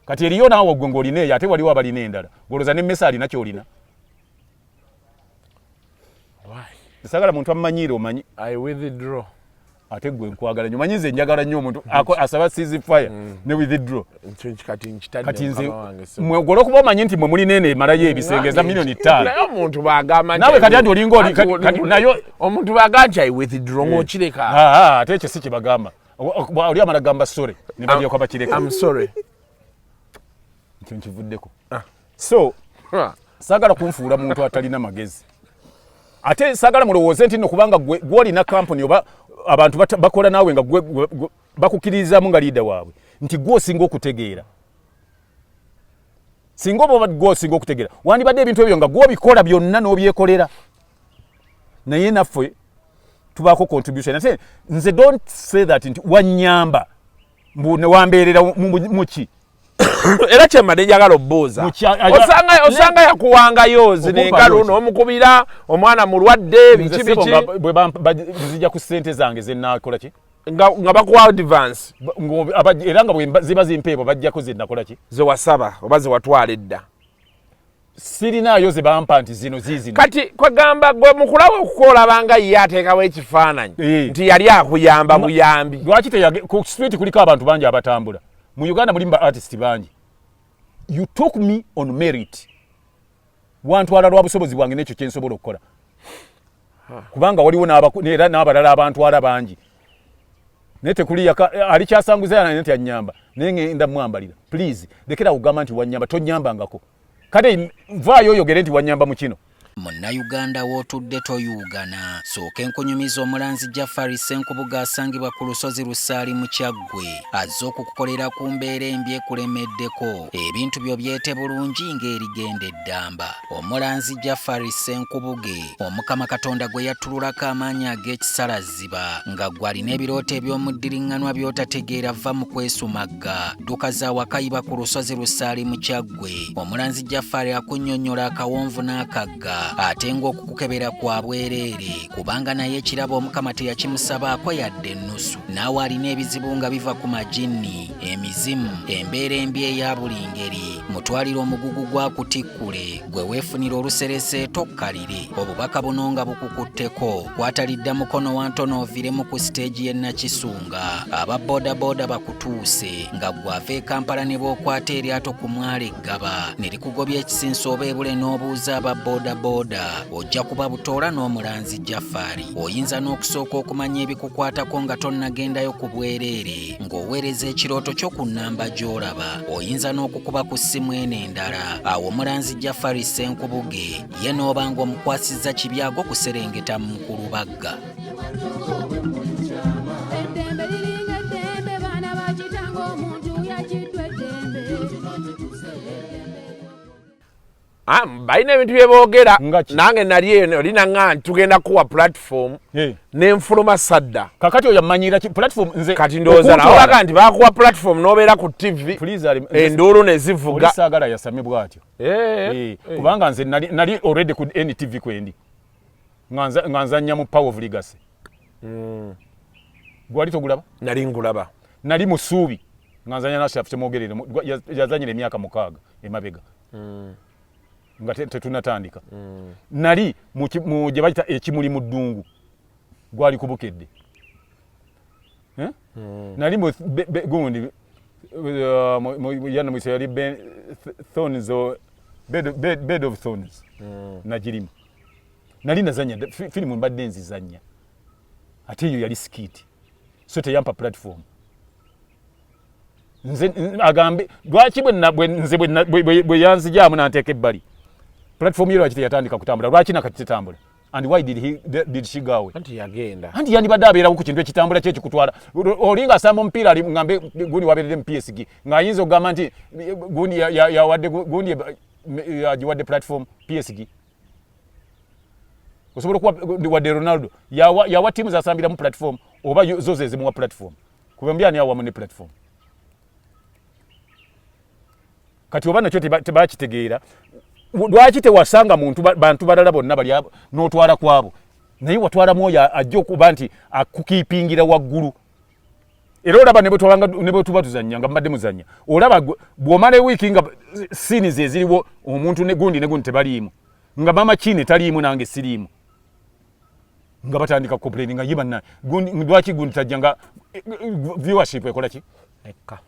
kati eriyo naawe gwe ng'olina eyo ate waliwo abalina endala olowooza n'emmesa alina ky'olina saagala muntu amumanyiire omanyi I withdraw ate gwe nkwagala nnyo manyi nze njagala nnyo omuntu asaba sizi fire ne withdraw kati nze mwegole okuba omanyi nti mwe mulina eno emalayo ebisengeza milioni 5 omuntu bagamba nawe kati anti olinga nayo omuntu bagamba nti I withdraw ng'okireka ate ekyo si kye bagamba oli amala gamba sore ne balyeko bakireka I'm sorry ekyo nkivuddeko so saagala kunfuula muntu atalina magezi ate saagala mulowooze nti nno kubanga gw'olina kampuni oba abantu bakola naawe nga bakukkirizaamu nga liida waabwe nti gw'osinga okutegeera singa oba gw'osinga okutegeera wandibadde ebintu ebyo nga gw'obikola byonna n'obyekolera naye naffe tubaako contribution ate nze don't say that nti wannyamba newambeerera muki era kyemmadde njagala obbuuza osanga yakuwangayo zinengalo n'omukubira omwana mulwadde biki nzija ku ssente zange zennakola ki nga bakuwa advance era nga ziba zimpeebo bajjako ze nakola ki ze wasaba oba ze watwala edda sirinayo ze bampa nti zino zizino kati kwegamba gwe mukulawe okukola banga ye ateekawo ekifaananyi nti yali akuyamba buyambi lwaki ku street kuliko abantu bangi abatambula mu Uganda mulimu ba artist bangi you took me on merit wantwala lwa busobozi bwange n'ekyo kye nsobola okukola kubanga waliwo era n'abalala abantwala bangi naye tekuli alikyasanguza nti annyamba naye ngenda mwambalira please lekera kugamba nti wanyamba tonyambangako kale nvaayo oyogere nti wanyamba mu kino Munnayuganda w'otudde toyugana sooka enkunyumiza omulanzi Jafari Ssenkubuga asangibwa ku lusozi Lusaali mu Kyaggwe azze okukukolera ku mbeera embi ekulemeddeko ebintu byo byete bulungi ng'erigenda eddamba omulanzi Jafari Ssenkubuge omukama Katonda gwe yattululako amaanyi ag'ekisalaziba nga gwe alina ebirooto eby'omuddiringanwa by'otategeera va mu kwesumagga dduka za wakayiba ku lusozi Lusaali mu Kyaggwe omulanzi Jafari akunnyonnyola akawonvu n'akagga ate ng'okukukebera kwa bwereere kubanga naye ekirabo omukama teyakimusabaako yadde ennusu naawe alina ebizibu nga biva ku majinni emizimu embeera embi eya buli ngeri mutwalire omugugu gwakutikkule gwe weefunira oluserese tokkalire obubaka buno nga bukukutteko kwatalidda mukono wa ntono oviremu ku siteegi y'e Nakisunga aba boodabooda bakutuuse nga gwava e Kampala ne bw'okwata eryato ku mwala eggaba ne likugobya ekisinsa oba ebule n'obuuza aba boodabooda ojja kuba butoola n'omulanzi Jafari oyinza n'okusooka okumanya ebikukwatako nga tonnagendayo ku bwereere ng'oweereza ekirooto kyo ku nnamba gy'olaba oyinza n'okukuba ku ssimu eno endala awo omulanzi Jafari Ssenkubuge ye n'oba ng'omukwasizza kibyago kuserengeta mu Nkulubagga. balina ebintu byeboogera nange nali eno olina nga tugenda kuwa platform n'enfuluma sadda kakati oyo amanyira platform nze kati ndowooza nawe baka nti bakuwa platform n'obeera ku TV enduulu ne zivuga saagala yasame bw'atyo kubanga nze nali already ku NTV kwendi nga nzannya mu Power of Legacy gwali togulaba nali ngulaba nali mu Ssuubi nga nzannya Nashafu Kyemwogerere yazanyira emyaka 6 emabega nga tetunatandika nali mu gye bayita ekimuli mu ddungu gwali kubukedde nali mu gundi yana mu yali thorns bed of thorns najirimu nali nazanya filimu mbadde nzizanya ate eyo yali skiti so teyampa platform nze agambe lwaki bwe yanzijaamu nanteeka ebbali platform yero lwaki teyatandika kutambula lwaki nakati tetambula and why did she go away anti yagenda anti yandibadde abeerawo ku kintu ekitambula kye kikutwala olinga asamba omupiira ali ngambe gundi wabeerere mu PSG ng'ayinza okugamba nti gundi yawadde gundi yagiwadde platform PSG osobola okuwa wadde Ronaldo yawa tiimu zasambiramu platform oba zo ze zimuwa platform kubambya ani awamu ne platform kati oba nakyo tebakitegeera lwaki tewasanga bantu balala bonna bali n'otwala kwabo naye watwala mwoyo ajja okuba nti akukiipingira waggulu era olaba ne bwe tuba tuzannya nga mbadde muzannya olaba bw'omala ewiiki nga siini ze ziriwo omuntu negundi tebaliimu nga mama kine taliimu nange siriimu nga batandika complain nga yibanna lwaki gundi tajja nga viewership ekola ki ekka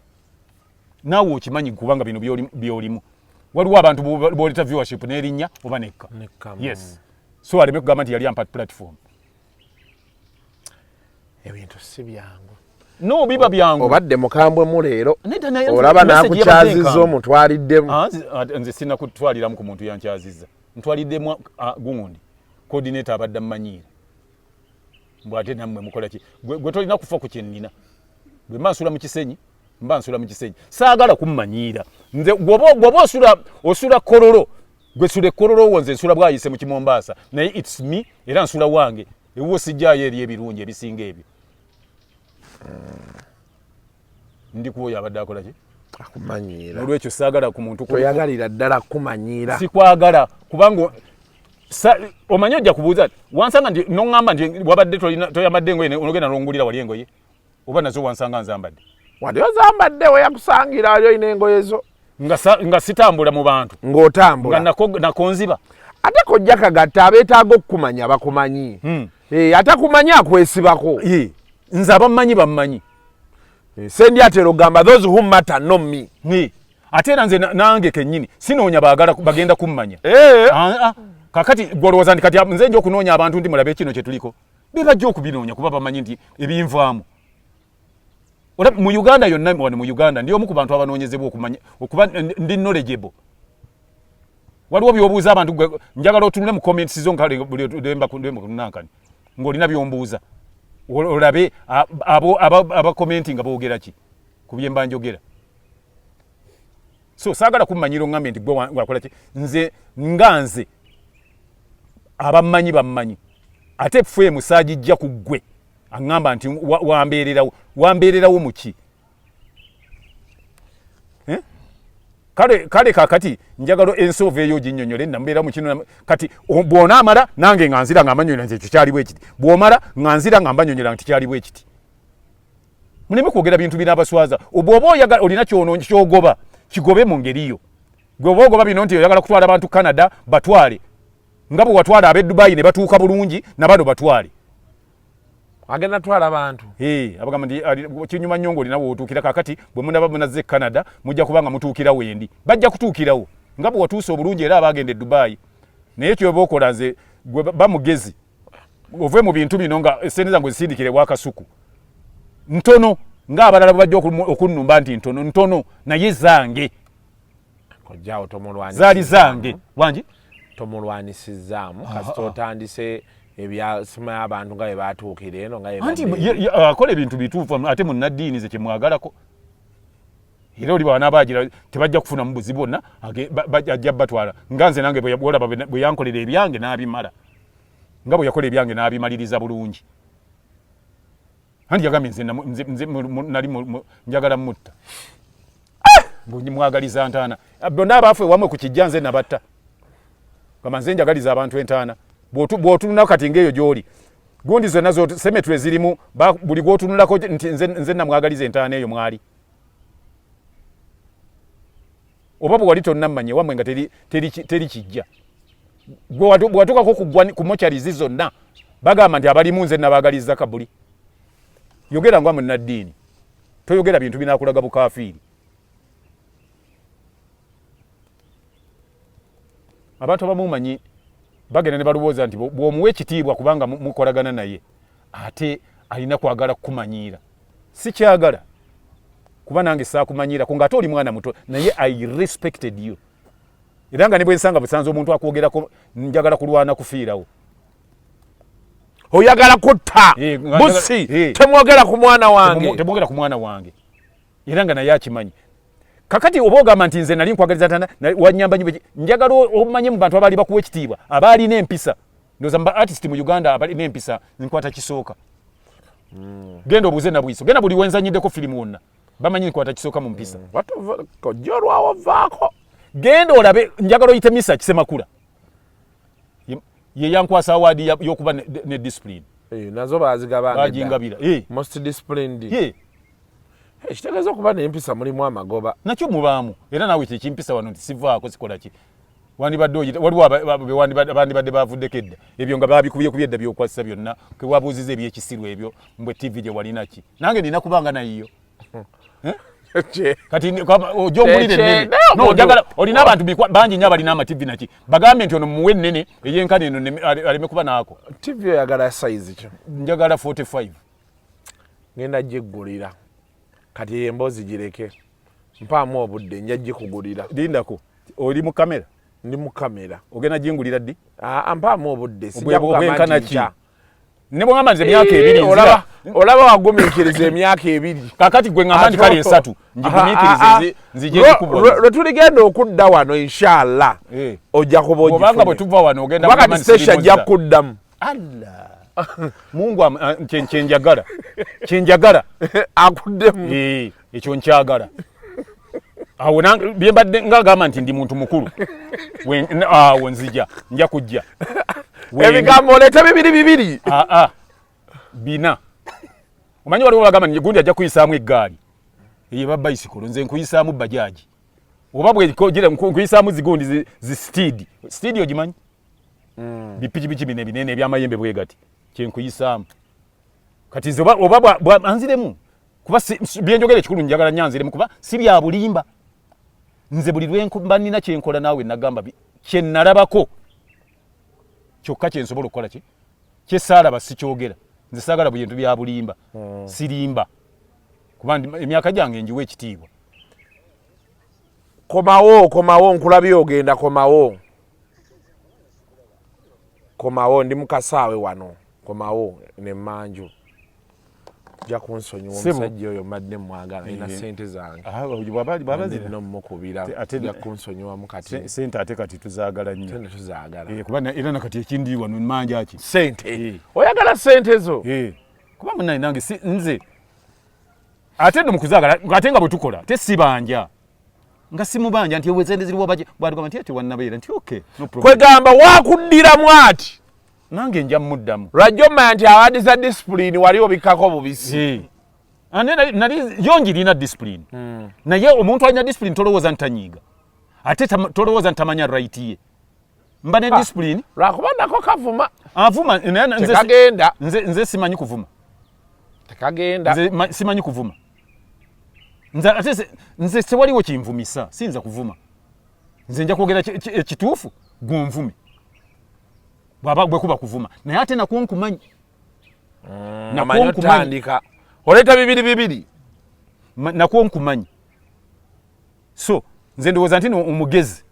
naawe okimanyi kubanga bino byolimu waliwo abantu booleta viewership n'erinnya oba nekka yes so aleme kugamba nti yali ampa platform ebintu si byangu no biba byangu obadde mukambwemu leero olaba nakukyazizza omutwaliddemu nze sina kutwaliramu ku muntu yankyazizza ntwaliddemu gundi coordinator abadde amanyiira mbwate nammwe mukola ki gwe tolina kufa ku kyennina bwe mansula mu kisenyi mba nsula mu kisenyi saagala kummanyiira nze gwoba osula kololo gwe sula kololo wo nze nsula bwayise mu Kimombasa naye it's me era nsula wange ewo sijjayo eri ebirungi ebisinga ebyo ndi kuwoya abadde akola ki akumanyiira olwekyo saagala ku muntu toyagalira ddala kumanyiira sikwagala kubanga omanyi ojja kubuuza wansanga nti noŋŋamba nti wabadde toyambadde engoye onogenda nongulira wali engoye oba nazo wansanga nzambadde wali ozambadde we yakusangira alyo ina engoye zo nga sitambula mu bantu ng'otambula nga nakonziba ate kojja kagatta abeetaaga okukumanya bakumanyi ate kumanyi akwesibako nze abammanyi bammanyi sendi atero gamba those who matter not me ate era nze nange kennyini sinoonya bagenda kummanya kakati gwolowooza nti kati nze nja okunoonya abantu ndi mulabe kino kye tuliko bebajja okubinoonya kuba bamanyi nti ebinvaamu mu Uganda yonna wano mu Uganda ndi omu ku bantu abanoonyezebwa okuba ndi knowledgeable waliwo byobuuza abantu njagala otunule mu comments zo nkademba kunankani ng'olina byombuuza olabe aba commenting boogera ki ku bye mba njogera so saagala kummanyira oŋŋambye nti gwe wakola ki nze abammanyi bammanyi ate ffe musaajijja ku ggwe aŋŋamba nti wambeererawo mu ki kale kakati njagala ensoovu eyo ginnyonnyole nambeera mu kino kati bw'onaamala nange nga nzira nga mbanyonyola nti ekyo kyaliwo ekiti bw'omala nga nzira nga mbanyonyola nti kyaliwo ekiti muleme kwogera bintu binaabaswaza bw'oba oyagala olina kyogoba kigobe mu ngeriyo gwe oba ogoba bino nti oyagala kutwala abantu Canada batwale nga bwe watwala ab'e Dubai ne batuuka bulungi nabano batwale agenda twala abantu abagamba nti kinyuma nnyo ng'olina wootuukira kakati bwe munaba munazze Canada mujja kubanga mutuukira wendi bajja kutuukirawo nga bwe watuuse obulungi era abagenda e Dubai naye kyoba okola nze gwe bamugezi ove mu bintu bino nga esente zange zisindikire bwakasuku ntono ng'abalala bajja okunnumba nti ntono naye zange kojjaawo zaali zange wangi tomulwanisizaamu kasita otandise ebyasima y'abantu nga bwe baatuukira eno nga anti akola ebintu bituufu ate munnaddiini ze kyemwagalako era oli bw'anaabagira tebajja kufunamu buzibu bwonna ajja batwala nga nze nange bwolaba bwe yankolera ebyange n'abimala nga bwe yakola ebyange n'abimaliriza bulungi anti yagambye nze nali njagala mutta mwagaliza ntaana bonna abaafu ewamwe ku kijja nze nabatta gamba nze njagaliza abantu entaana bw'otunula kati ng'eyo gy'oli gundi zonna semetule zirimu buli gw'otunulako nti nze namwagaliza entaana eyo mwali oba bwe wali tonnammanye wamwe nga teri kijja bwe watuukako ku mocharizi zonna bagamba nti abalimu nze nabaagaliza kabuli yogera nga munnaddiini toyogera bintu binaakulaga bukaafiiri abantu abamumanyi bagenda ne balowooza nti bw'omuwa ekitiibwa kubanga mukolagana naye ate alina kwagala kukumanyiira si kyagala kuba nange saakumanyiira ku ng'ate oli mwana muto naye I respected you era nga ne bwe nsanga busanze omuntu akwogerako njagala kulwana kufiirawo oyagala kutta busi temwogera ku mwana wange temwogera ku mwana wange era nga naye akimanyi kakati oba ogamba nti nze nali nkwagaliza tana wanyamba nyo njagala omanye mu bantu abaali bakuwa ekitiibwa abaali n'empisa ndoza mba artist mu Uganda abaali n'empisa nkwata kisooka genda obuuze na bwiso genda buli wenzanyiddeko firimu wonna bamanyi nkwata kisooka mu mpisa kojjolwawo vaako genda olabe njagala oyite Misa Kisemakula ye yankwasa awaadi y'okuba ne discipline nazo baazingabira most disciplined ekitegeeza okuba n'empisa mulimu amagoba nakyo mubaamu era naawe kyekimpisa wano nti sivaako sikola ki waliwo abandibadde bavuddeko edda ebyo nga babikubye edda byokwasa byonna kewabuuziza ebyekisiru ebyo mbwe TV gye walina ki nange nina kubanga nayiyo kati ojja omulire ennene ojagala olina abantu bangi nnyo abalina amativi naki bagambe nti ono muwe ennene ey'enkana eno aleme kuba naako TV oyagala size kyo njagala 45 ngenda gyeggulira kati emboozi gireke mpaamu obudde nja gikugulira lindako oli mu kamera ndi mu kamera ogenda gingulira ddi mpaamu obudde obwenkana ki ne bwengamba nti emyaka ebiri olaba wagumiikiriza emyaka ebiri kakati gwe ngamba nti kale 3 njigumiikirize nzije zikubona lwe tuligenda okudda wano inshallah ojja kuba obanga bwe tuva wano ogenda wakati station ajja kuddamu Allah Mungu kyenjagala akuddemu ekyo nkyagala awo byembadde ngagamba nti ndi muntu mukulu awo nzija nja kujja ebigambo oleeta bibiri bina omanyi waliwo bagamba gundi ajja kuyisaamu eggaali eyo ba bicycle nze nkuyisaamu bajaji oba bwekogera nkuyisaamu zigundi steed ogimanyi bipikipiki binene ebyamayembe bwegati kyenkuyisaamu kati nze oba anziremu kuba byenjogera ekikulu njagala nyanziremu kuba si bya bulimba nze buli lwenkuba nina kyenkola naawe nagamba kyenalabako kyokka kyensobola okukola kyesaalaba sikyogera nze saagala bintu bya bulimba sirimba kuba emyaka gyange njiwa ekitiibwa. Komawo nkulabye ogenda komawo ndi mukasaawe wano komawo nemmanju ja kunsonyiwa omusajja oyo madde mwagala ina sente zange no mukubira ja kunsonyiwa mukati sente ate kati tuzaagala nnyo sente tuzaagala kuba era nakati ekindi wano mmanja ki sente oyagala sente zo kuba munnaye nange nze ate ndo mukuzaagala ate nga bwe tukola tesibanja nga simubanja nti ewezende ziriwo bwatugamba nti ati wannabeera nti okay no problem kwegamba wakuddiramu ati nange nja muddamu lwajjomanya nti awadiza disipulini wali obikkako bubisi nali yongirina disipulini naye omuntu alina disipulini tolowooza ntanyiiga ate tolowooza ntamanya right ye mba ne disipulini lwakuba nako kavuma avuma tekagenda nze simanyi kuvuma tekagenda nze simanyi kuvuma nze tewaliwo kinvumisa siyinza kuvuma nze nja kwogera ekituufu gonvume bwe kuba kuvuma naye ate nakwo nkumanyi otandika oleeta bibiri nakwo nkumanyi so nze ndowooza nti omugezi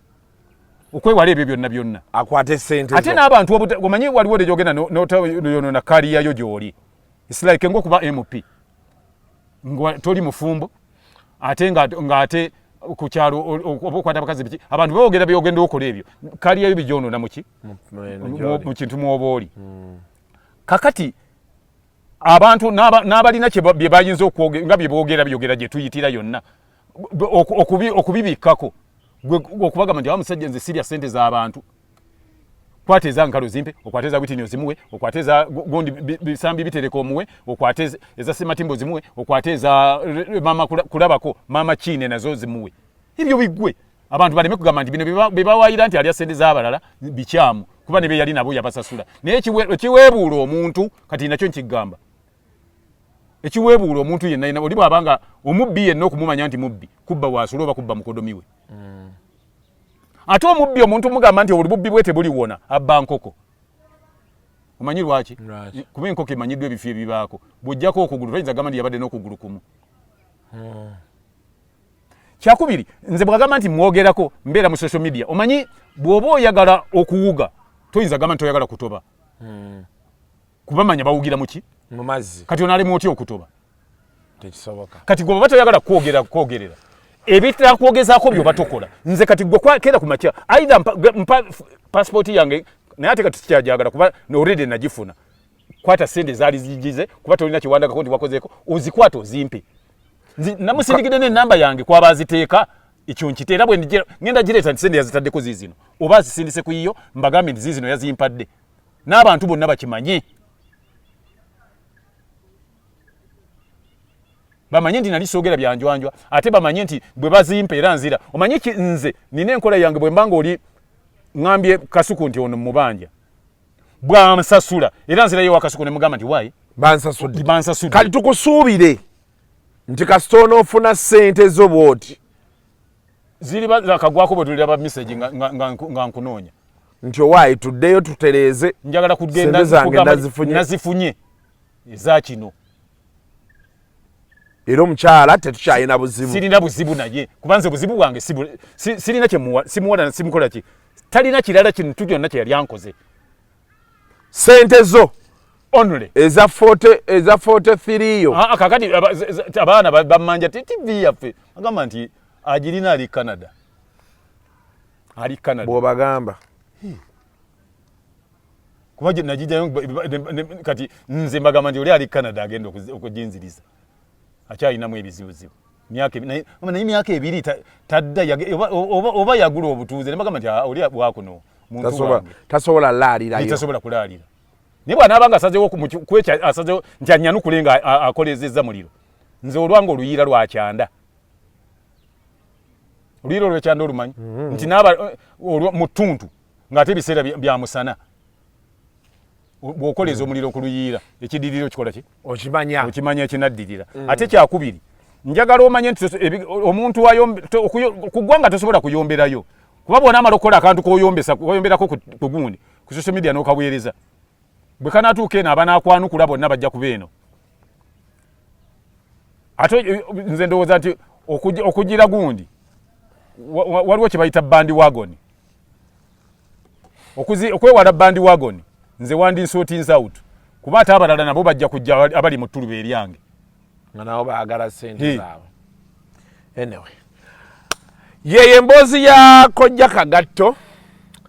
okwewala ebyo byonna akwate sente ate n'abantu omanyi waliwo lejogenda notayonona kaliyayo gy'oli isilike ngaokuba mp toli mufumbo ate ng'ate ku kyalo oba okwata abakazi biki abantu boogera byogenda okola ebyo kaliyayo bigyonona muki mu kintu mwoba oli kakati abantu n'abalina bye bayinza okwogera nga bye boogera byogera gye tuyitira yonna okubibikkako okubagamba nti amusajja nze sirya sente z'abantu kwata eza nkalo zimpe okwata eza bwitini ozimuwe okwata eza gondi bisambi bitereka omuwe okwata eza sematimbo zimuwe okwata eza mama kulabako mama kine nazo zimuwe ebyo bigwe abantu baleme kugamba nti bino bebawayira nti alya sente z'abalala bikyamu kuba ne be yali nabo yabasasula naye ekiweebuula omuntu kati nakyo nkigamba ekiweebuula omuntu yenna oli bw'abanga omubbi yenna okumumanya nti mubbi kubba waasula oba kubba mukodomiwe ate omubbi omuntu mugamba nti obubbi bwe tebuliwona abba nkoko omanyi lwaki kuba enkoko emanyiddwa ebifo ebibaako bw'ojjako okugulu toyinza gamba nti yabadde n'okugulu kumu kyakubiri nze bwagamba nti mwogerako mbeera mu social media omanyi bw'oba oyagala okuwuga toyinza gamba nti oyagala kutoba kuba manya bawugira muki mu mazzi kati onaalemu otya okutoba tekisoboka kati gwe baba toyagala kwogerera ebitarakwogezaako byoba tokola nze kati gwe kera ku makya aidha mpa pasipoti yange naye ate kati kikyajagala kuba already nagifuna kwata sente zaali zigize kuba tolina kiwandakako nti wakozeeko ozikwata ozimpe namusindikidde n'ennamba yange kwaba aziteeka ekyo nkiteera bwe ngenda gireeta nti sente yazitaddeko ziizino oba azisindise ku yiyo mbagambe nti ziizino yazimpadde n'abantu bonna bakimanye bamanye nti nali soogera byanjwanjwa ate bamanye nti bwe bazimpa era nzira omanye nze nina enkola yange bwe mbanga oli ŋŋambye kasuku nti ono mubanja bwansasula era nzirayo wakasuku ne mugamba nti wayi bansasudde kati tukusuubire nti kasita onoofuna ssente zo bw'oti ziri bakagwako bwe tulira ba message nga nkunoonya nti owaayi tuddeyo tutereeze njagala kugenda nazifunye eza kino era omukyala tetukyalina buzibu sirina buzibu naye kubanze buzibu bwange sirina simuwona simukola ki talina kirala kintu kyonna kye yali ankoze sente zo only eza 43 yo kakati abaana bamanja tv yaffe agamba nti agirina ali Canada bw'obagamba kuba najijjayo kati nze mbagamba nti oli ali Canada agenda okuginziriza akyalinamu ebizibuzibu naye emyaka ebiri tadda oba yagula obutuuze ne bagamba nti oli bwakuno muntu wange tasobola laalirayo tasobola kulaalira Ni bwana abanga asazewo kwecha asazewo njanya nukulenga akolezeza muliro. Nze olwango luyira lwa kyanda. Luyiro lwa kyanda olumanyi. Nti naba mutuntu ngate bisera bya musana. Bwokoleza omuliro ku luyira ekidiriro kikola ki? Okimanya kinaddirira. Ate kyakubiri. Njagala omanye nti omuntu ayombe kugwanga tosobola kuyomberayo. Kuba bona amalokola akantu koyomberako ku gundi ku social media n'okabwereza. Bwe kanatuuka eno abana akwanukula bonna bajja kubeeno. Ate nze ndowooza nti okugira gundi waliwo kye bayita bandi wagon. Okwewala bandi wagon nze wandi sorting out. Kuba ate abalala nabo bajja kujja abali mu ttuluba eryange. Nga nabo baagala ssente zaabwe. Anyway. Yeye emboozi ya Kojja Kagatto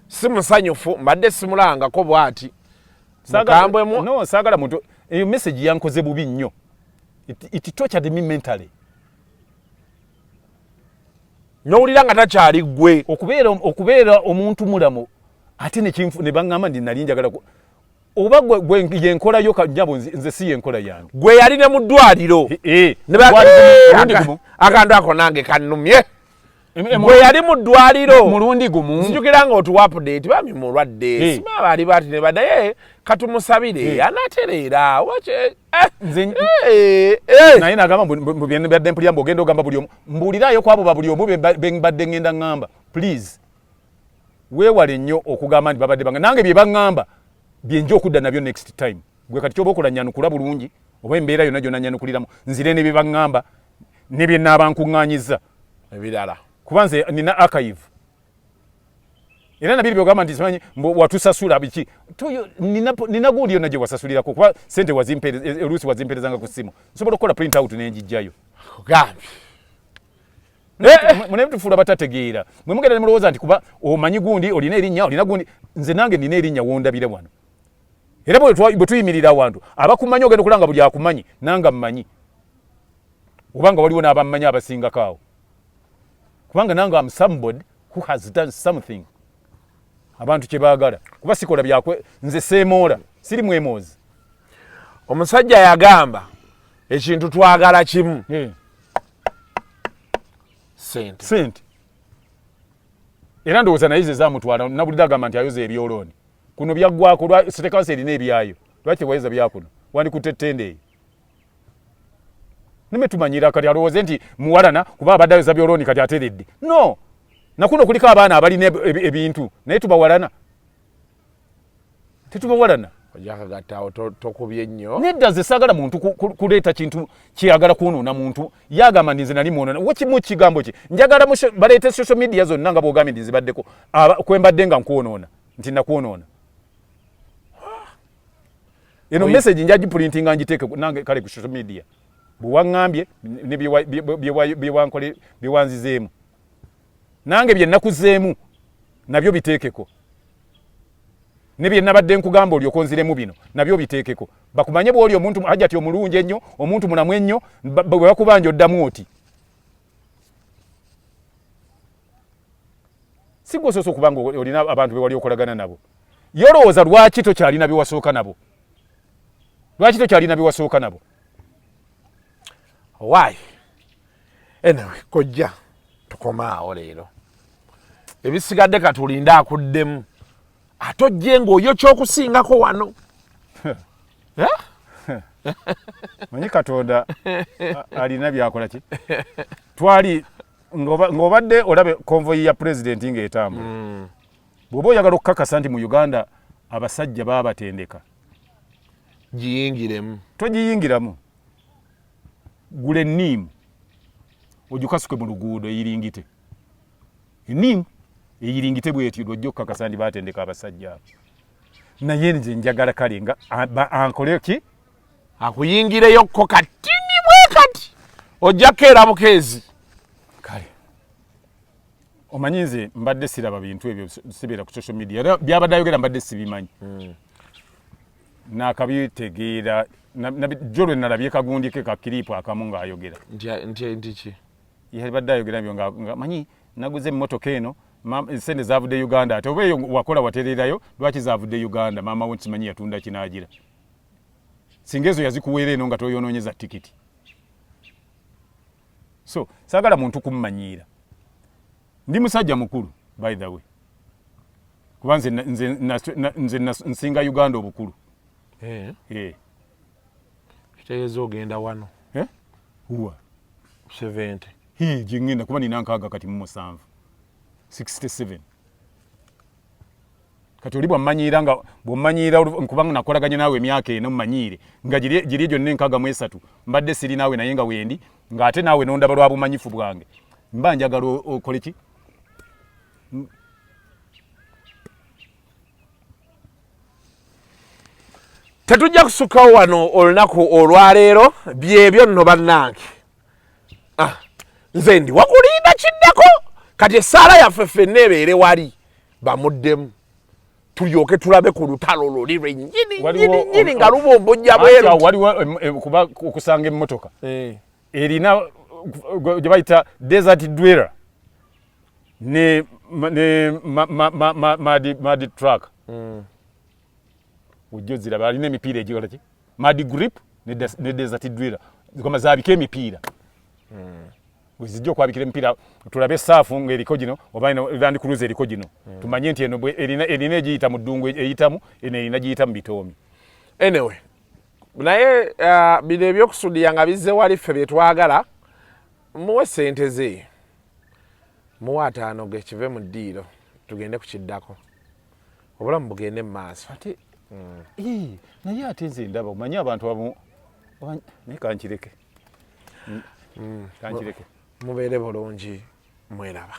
si musanyufu mbadde simulangako bw'ati. No, sagala muntu eyo message yankoze bubi nnyo. It tortured me mentally. Nowulira nga takyali ggwe okubeera omuntu mulamu ate ne baŋŋamba ndi nali njagala oba gwe yenkolayo kanyabo nze si yenkola yange. Gwe yali ne mu ddwaliro akantu ako nange kannumye. Gwe yali mu ddwaliro mulundi gumu sijukira nga otuwa update bami mulwadde sima bali bati ne badaye katumusabire anatereera naye nagamba mbadde mpulira mbogenda ogamba buli omu mbuulirayo kwabo babuli omu mbadde ngenda ŋŋamba please weewale nnyo okugamba nti babadde banga nange bye baŋŋamba byenja okudda nabyo next time gwe kati kyoba okola nyanukula bulungi oba embeera yonna gyonna nyanukuliramu nzire ne bye baŋŋamba ne bye nnaaba nkuŋŋaanyizza ebirala kuba nze nina archive era nabiri byogamba nti simanyi watusasula biki nina gundi yonna gye wasasulirako kuba sente oluusi wazimperezanga ku ssimu nsobola okukola print out nenjijjayo mune tufuula batategeera mwe mugenda ne mulowooza nti kuba omanyi gundi olina erinnya olina gundi nze nange nina erinnya wondabire wano era bwe tuyimirira awantu abakumanyi ogenda okulanga buli akumanyi nanga mmanyi obanga waliwo n'abammanyi abasingako awo kubanga nange am somebody who has done something abantu kye baagala kuba sikola byakwe nze seemoola siri mwemoozi. Omusajja yagamba ekintu twagala kimu sente era ndowooza naye ze zamutwala nabulidde agamba nti ayoza ebyolooni kuno byaggwako lwa site council erina ebyayo lwaki tewayeza byakuno wandikutte ettende eyo nime tumanyira kati alowooze nti muwalana kuba abadde ayoza byolooni kati ateredde no nakuno kuliko abaana abalina ebintu naye tubawalana tetubawalana Kojja Kagattawo tokubye nnyo nedda ze saagala muntu kuleeta kintu kyeyagala kwonoona muntu yagamba ndi nze nali mwonoona wakimu kigambo ki njagala baleete social media zonna nga bwogambye ndi zibaddeko kwembadde nga nkwonoona nti nakwonoona eno message njagiprintinga njiteeke nange kale ku social media bwewaŋŋambye byewanzizeemu nange bye nakuzeemu nabyo biteekeko ne bye nabadde nkugamba olyoka nziremu bino nabyo biteekeko bakumanye bw'oli omuntu hajjati omulungi ennyo omuntu mulamu ennyo bwe bakubanja oddamu oti si gwe osoose okuba nga olina abantu be wali okolagana nabo yolowooza lwaki tokyalina bye wasooka nabo Why? Anyway, Kojja tukomaawo leero ebisigadde katulinde akuddemu atojje ng'oyo kyokusingako wano manyi Katonda alina byakola ki twali ng'obadde olabe konvoyi ya pulezidenti ng'etambula bw'oba oyagala okukakasa nti mu Uganda abasajja baabatendeka giyingiremu togiyingiramu gula enniimu ogikasuke mu luguudo eyiringite enniimu eyiringite bwetyo lwojja okukakasa nti baatendeka abasajja abo naye nze njagala kale nga ankole ki akuyingireyokko katini bwe kati ojjako era bukeezi kale omanyi nze mbadde siraba bintu ebyo sibeera ku social media era byabadde ayogera mbadde sibimanyi nakabitegeera jolwe nalabye kagundi ke ka kiripu akamu ng'ayogera nti ki yabadde ayogera byo nga manyi naguze emmotoka eno sente zavudde Uganda ate oba wakola watererayo lwaki zavudde Uganda maama wo nsimanyi yatunda kinaagira singa ezo yazikuweera eno nga toyonoonyeza tikiti so saagala muntu kummanyiira ndi musajja mukulu by the way kuba nze nsinga Uganda obukulu kitegeeza ogenda wano huwa 70 jingenda kuba nina nkaaga kati mu 7 67 kati oli bw'ommanyiira kubanga nakolaganya naawe emyaka eno mmanyiire nga giri gyonna enkaaga mu 3 mbadde siri naawe naye nga wendi ng'ate naawe nondaba lwa bumanyifu bwange mba njagala okole ki tetujja kusukkawo wano olunaku olwaleero byebyo nno bannange nze ndi wakulinda kiddako kati essaala yaffe ffenna ebeere wali bamuddemu tulyoke tulabe ku lutalo luli lwennyini nga lubumbujja bweru waliwo kuba okusanga emmotoka erina gye bayita desert dweller ne mad truck ujjo ziraba alina emipiira egikola ki mad grip ne desert dweller zikoma zaabika emipiira wezijja okwabikira emipiira tulabe essaafu ng'eriko gino oba Land Cruiser eriko gino tumanye nti eno erina egiyita mu ddungu eyitamu eno erina giyita mu bitoomi anyway naye bino ebyokusudiya nga bizze wali ffe bye twagala muwe sente ze muwe 5 ge kive mu ddiiro tugende kukiddako obulamu bugende mu maaso ate naye ate nze ndaba omanyi abantu abamu naye kankireke mubeere bulungi mweraba